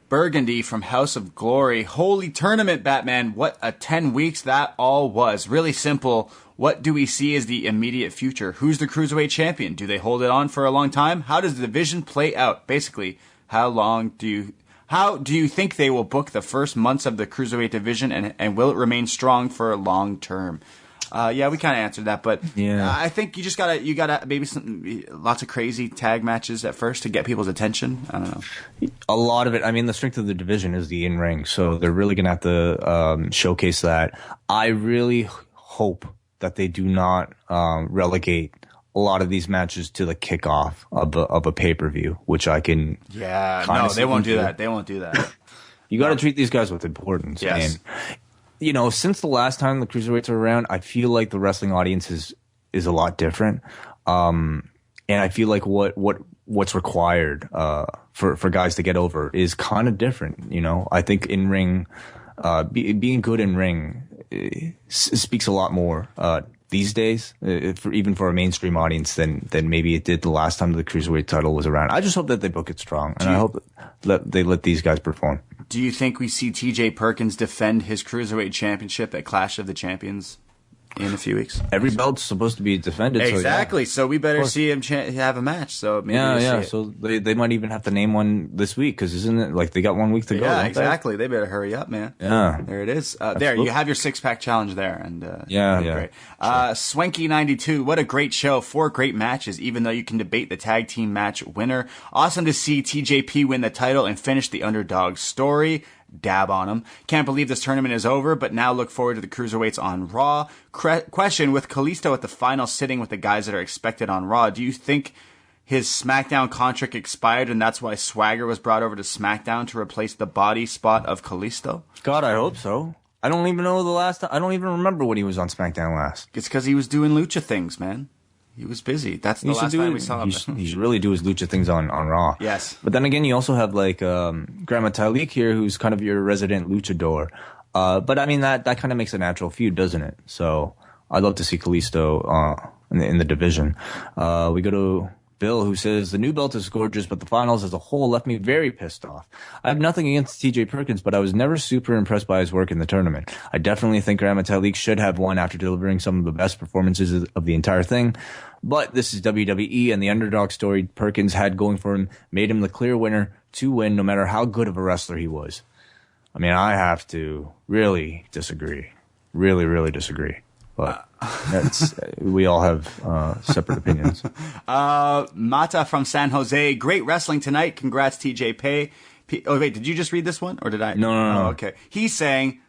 Burgundy from House of Glory. Holy tournament, Batman. What a 10 weeks that all was. Really simple. What do we see as the immediate future? Who's the Cruiserweight champion? Do they hold it on for a long time? How does the division play out? Basically, how do you think they will book the first months of the Cruiserweight division, and will it remain strong for long term? Yeah, we kind of answered that, but Yeah. I think you gotta maybe lots of crazy tag matches at first to get people's attention. I don't know. A lot of it, I mean, the strength of the division is the in-ring, so they're really going to have to showcase that. I really hope that they do not relegate a lot of these matches to the kickoff of a pay-per-view, which I can No, they won't do that. They won't do that. You got to treat these guys with importance. Yes. And, you know, since the last time the cruiserweights were around, I feel like the wrestling audience is a lot different. And I feel like what's required for guys to get over is kind of different. You know, I think in ring, being good in ring speaks a lot more these days, even for a mainstream audience than maybe it did the last time the cruiserweight title was around. I just hope that they book it strong, and I hope that they let these guys perform. Do you think we see TJ Perkins defend his Cruiserweight championship at Clash of the Champions in a few weeks? Every belt's supposed to be defended. Exactly. So, So we better see him have a match. So maybe we'll see it. So they might even have to name one this week, because isn't it like they got 1 week to go? Yeah, don't exactly. They better hurry up, man. Yeah. There it is. There, you have your 6-pack challenge there. And Yeah. great. Swanky92, what a great show. 4 great matches, even though you can debate the tag team match winner. Awesome to see TJP win the title and finish the underdog story. Dab on him. Can't believe this tournament is over, but now look forward to the Cruiserweights on Raw. Question, with Kalisto at the final sitting with the guys that are expected on Raw, do you think his SmackDown contract expired and that's why Swagger was brought over to SmackDown to replace the body spot of Kalisto? God, I hope so. I don't even know the last time. I don't even remember when he was on SmackDown last. It's because he was doing lucha things, man. He was busy. That's the last time we saw him. He should really do his lucha things on Raw. Yes. But then again, you also have like Gran Metalik here, who's kind of your resident luchador. But I mean, that kind of makes a natural feud, doesn't it? So I'd love to see Kalisto in the division. We go to Bill, who says, the new belt is gorgeous, but the finals as a whole left me very pissed off. I have nothing against TJ Perkins, but I was never super impressed by his work in the tournament. I definitely think Gran Metalik should have won after delivering some of the best performances of the entire thing. But this is WWE, and the underdog story Perkins had going for him made him the clear winner to win, no matter how good of a wrestler he was. I mean, I have to really disagree. Really, really disagree. But we all have separate opinions. Mata from San Jose. Great wrestling tonight. Congrats, TJ Pay. Oh, wait, did you just read this one? Or did I? No. Oh, okay. He's saying,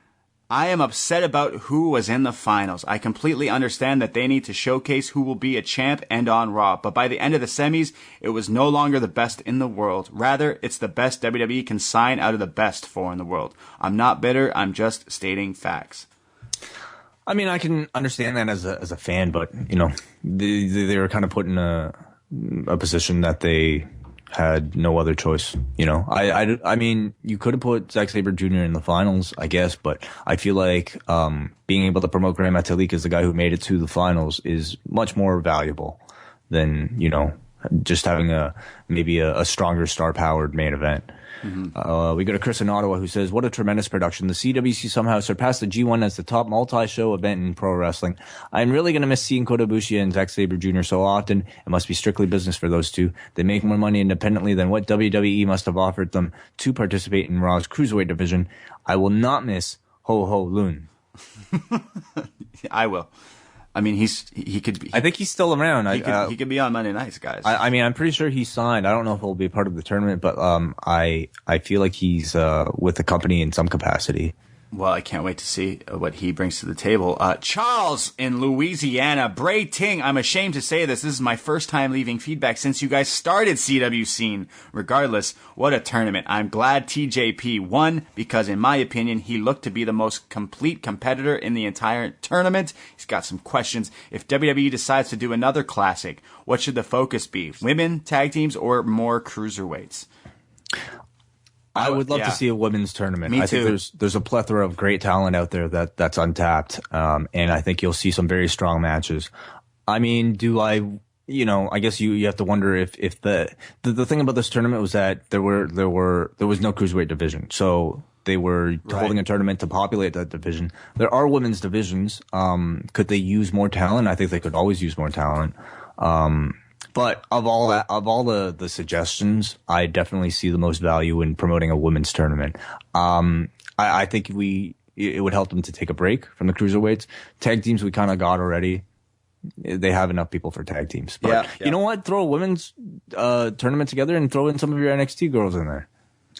I am upset about who was in the finals. I completely understand that they need to showcase who will be a champ and on Raw, but by the end of the semis, it was no longer the best in the world. Rather, it's the best WWE can sign out of the best four in the world. I'm not bitter, I'm just stating facts. I mean, I can understand that as a fan, but, you know, they were kind of put in a position that they had no other choice. You know, I mean, you could have put Zack Sabre Jr. in the finals, I guess, but I feel like being able to promote Gran Metalik as the guy who made it to the finals is much more valuable than, you know, just having maybe a stronger star-powered main event. Mm-hmm. We go to Chris in Ottawa, who says, what a tremendous production. The CWC somehow surpassed the G1 as the top multi-show event in pro wrestling. I'm really going to miss seeing Kota Ibushi and Zack Sabre Jr. so often. It must be strictly business for those two. They make more money independently than what WWE must have offered them to participate in Raw's Cruiserweight division. I will not miss Ho Ho Lun. I will. I mean, he could be. I think he's still around. He could be on Monday nights, guys. I mean, I'm pretty sure he's signed. I don't know if he'll be part of the tournament, but I feel like he's with the company in some capacity. Well, I can't wait to see what he brings to the table. Charles in Louisiana. Bray Ting, I'm ashamed to say this. This is my first time leaving feedback since you guys started CWCeen. Regardless, what a tournament. I'm glad TJP won because, in my opinion, he looked to be the most complete competitor in the entire tournament. He's got some questions. If WWE decides to do another classic, what should the focus be? Women, tag teams, or more cruiserweights? I would love to see a women's tournament. Me I too. think there's a plethora of great talent out there that's untapped, and I think you'll see some very strong matches. I mean, I guess you have to wonder if the thing about this tournament was that there was no cruiserweight division, so they were holding a tournament to populate that division. There are women's divisions. Could they use more talent? I think they could always use more talent. But of all the suggestions, I definitely see the most value in promoting a women's tournament. I think it would help them to take a break from the cruiserweights. Tag teams we kind of got already. They have enough people for tag teams. But you know what? Throw a women's tournament together and throw in some of your NXT girls in there.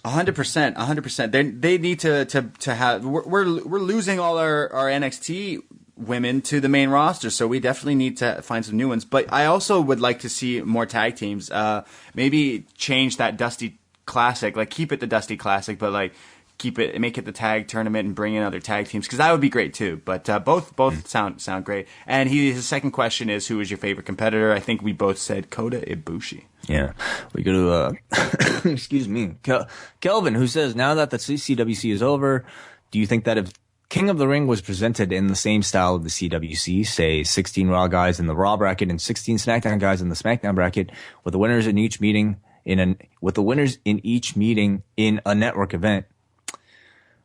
100%, 100%. They need to have. We're losing all our NXT women to the main roster, so we definitely need to find some new ones. But I also would like to see more tag teams. Maybe change that Dusty Classic, like keep it the Dusty Classic, but like make it the tag tournament and bring in other tag teams, because that would be great too. But both sound great. And his second question is, who is your favorite competitor? I think we both said Kota Ibushi. Yeah, we go to excuse me, Kelvin, who says, now that the CWC is over, do you think that if King of the Ring was presented in the same style of the CWC, say 16 Raw guys in the Raw bracket and 16 SmackDown guys in the SmackDown bracket, with the winners in each meeting in a network event,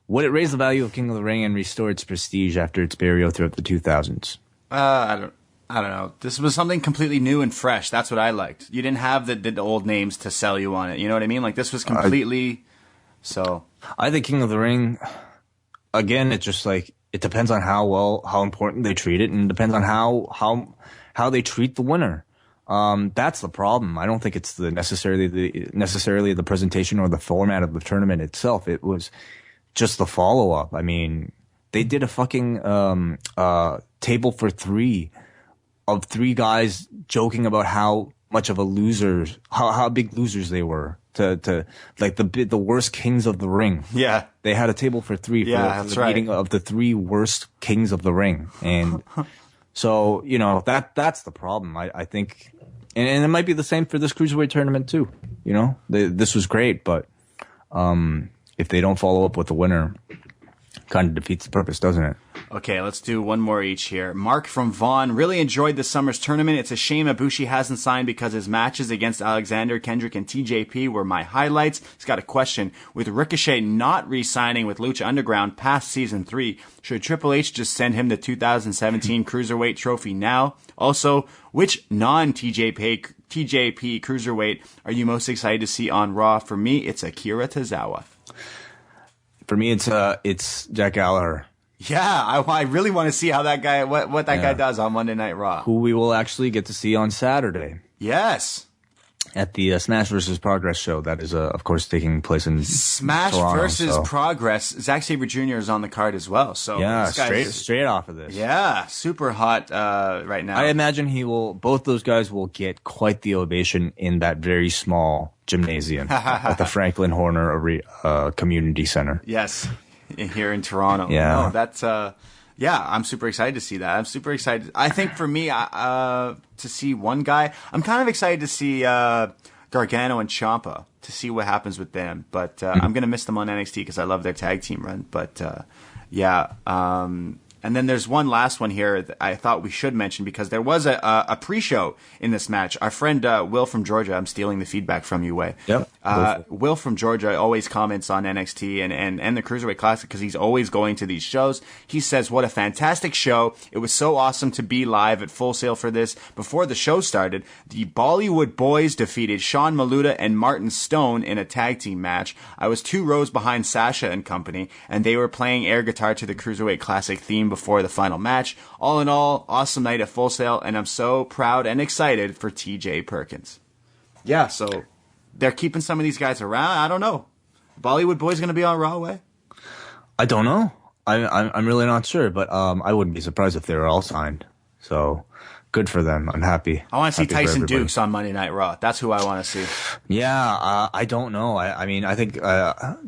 would it raise the value of King of the Ring and restore its prestige after its burial throughout the 2000s? I don't know. This was something completely new and fresh. That's what I liked. You didn't have the old names to sell you on it. You know what I mean? Like, this was completely so. I think King of the Ring, again, it's just like, it depends on how important they treat it, and it depends on how they treat the winner. That's the problem. I don't think it's necessarily the presentation or the format of the tournament itself. It was just the follow-up. I mean, they did a fucking table for three of three guys joking about how much of a loser, how big losers they were to like the worst kings of the ring. Yeah. They had a table for three for the meeting of the three worst kings of the ring. And so, you know, that's the problem. I think, and it might be the same for this Cruiserweight tournament too. You know, this was great, but if they don't follow up with the winner, kind of defeats the purpose, doesn't it? Okay, let's do one more each here. Mark from Vaughan, really enjoyed this summer's tournament. It's a shame Ibushi hasn't signed because his matches against Alexander, Kendrick, and TJP were my highlights. He's got a question. With Ricochet not re-signing with Lucha Underground past Season 3, should Triple H just send him the 2017 Cruiserweight trophy now? Also, which non-TJP Cruiserweight are you most excited to see on Raw? For me, it's Akira Tozawa. For me, it's Jack Gallagher. Yeah, I really want to see how that guy, what that guy does on Monday Night Raw. Who we will actually get to see on Saturday. Yes. at the Smash versus Progress show that is, of course, taking place in Smash Toronto, versus Progress. Zack Sabre Jr. is on the card as well. So yeah, straight off of this. Yeah, super hot right now. I imagine both those guys will get quite the ovation in that very small gymnasium at the Franklin Horner Community Center. Yes, here in Toronto. Yeah, no, that's yeah, I'm super excited to see that. I'm super excited. I think for me, to see one guy, I'm kind of excited to see Gargano and Ciampa, to see what happens with them. But I'm going to miss them on NXT because I love their tag team run. But yeah. And then there's one last one here that I thought we should mention because there was a pre-show in this match. Our friend Will from Georgia, I'm stealing the feedback from you, Wei. Yep. Will from Georgia always comments on NXT and the Cruiserweight Classic because he's always going to these shows. He says, what a fantastic show. It was so awesome to be live at Full Sail for this. Before the show started, the Bollywood Boys defeated Sean Maluda and Martin Stone in a tag team match. I was 2 rows behind Sasha and company, and they were playing air guitar to the Cruiserweight Classic theme before the final match. All in all, awesome night at Full Sail, and I'm so proud and excited for TJ Perkins. Yeah, so they're keeping some of these guys around. I don't know. Bollywood Boys going to be on Raw, Way? I don't know. I'm really not sure, but I wouldn't be surprised if they were all signed. So good for them. I'm happy. I want to see Tyson Dukes on Monday Night Raw. That's who I want to see. Yeah, I don't know. I mean, I think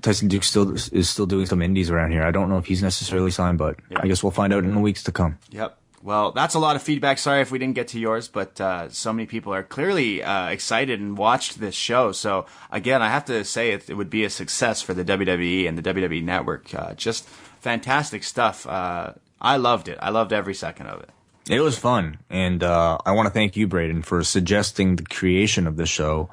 Tyson Dukes is still doing some indies around here. I don't know if he's necessarily signed, but yeah. I guess we'll find out in the weeks to come. Yep. Well, that's a lot of feedback. Sorry if we didn't get to yours, but so many people are clearly excited and watched this show. So, again, I have to say it would be a success for the WWE and the WWE Network. Just fantastic stuff. I loved it. I loved every second of it. It was fun, and I want to thank you, Braden, for suggesting the creation of the show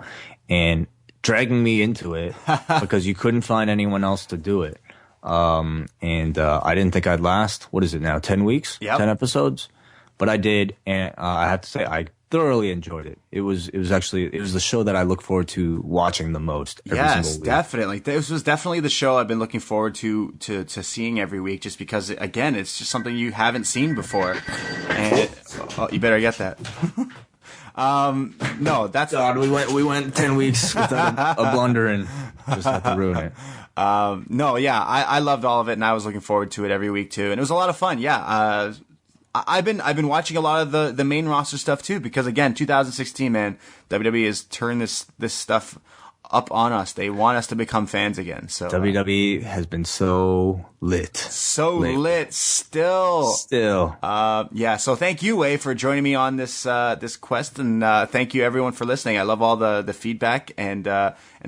and dragging me into it because you couldn't find anyone else to do it. And I didn't think I'd last. What is it now? 10 weeks? Yep. 10 episodes? But I did, and I have to say I thoroughly enjoyed it. It was the show that I look forward to watching the most every single week. Yes, definitely. This was definitely the show I've been looking forward to seeing every week, just because, again, it's just something you haven't seen before. And you better get that. No, that's God. We went 10 weeks without a blunder and just had to ruin it. No, yeah, I loved all of it, and I was looking forward to it every week too, and it was a lot of fun. Yeah, I've been watching a lot of the main roster stuff too, because again, 2016, man, WWE has turned this stuff up on us. They want us to become fans again. So WWE has been so lit. Lit still. Yeah. So thank you, Wei, for joining me on this quest, and thank you everyone for listening. I love all the feedback and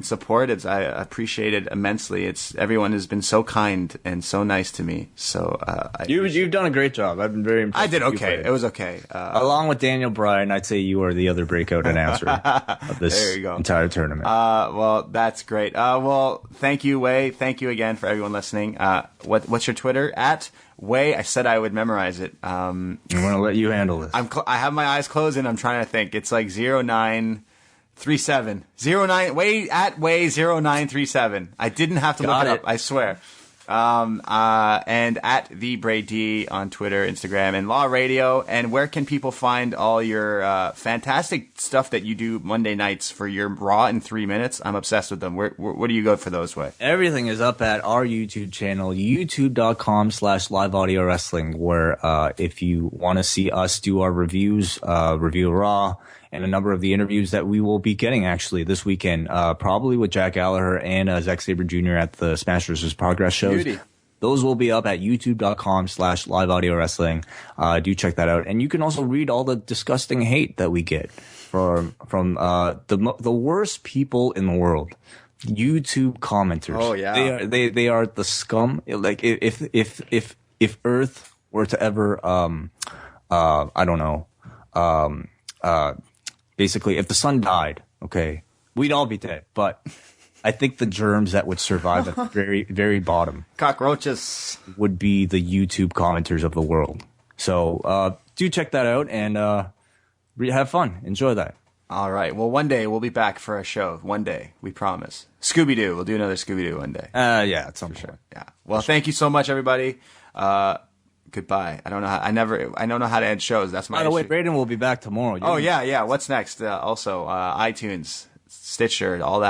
support. I appreciate it immensely. Everyone has been so kind and so nice to me. So you've done a great job. I've been very impressed. I did okay. It was okay. Along with Daniel Bryan, I'd say you are the other breakout announcer of this entire tournament. Well, that's great. Well, thank you, Wei. Thank you again for everyone listening. What's your Twitter at? Wei, I said I would memorize it. I'm going to let you handle this. I have my eyes closed and I'm trying to think. It's like 0937. Wei at Wei 0937. I didn't have to look it up. I swear. And at the Braid D on Twitter, Instagram, and Law Radio. And where can people find all your fantastic stuff that you do Monday nights for your Raw in 3 minutes? I'm obsessed with them. Where do you go for those, Way? Everything is up at our YouTube channel, youtube.com/live audio wrestling, where if you want to see us do our reviews, review Raw, and a number of the interviews that we will be getting actually this weekend, probably with Jack Gallagher and Zack Sabre Jr. at the Smash vs. Progress shows. Beauty. Those will be up at youtube.com/live audio wrestling. Do check that out. And you can also read all the disgusting hate that we get from the worst people in the world. YouTube commenters. Oh yeah. They are the scum. Like if Earth were to ever I don't know, basically, if the sun died, okay, we'd all be dead. But I think the germs that would survive at the very, very bottom, cockroaches, would be the YouTube commenters of the world. So do check that out and have fun. Enjoy that. All right. Well, one day we'll be back for a show. One day, we promise. Scooby-Doo. We'll do another Scooby-Doo one day. Yeah, at some point. Sure. Yeah. Well, thank you so much, everybody. Goodbye. I don't know how to end shows. That's my By the way, issue. Braden will be back tomorrow. Yeah. What's next? Also, iTunes, Stitcher, all that.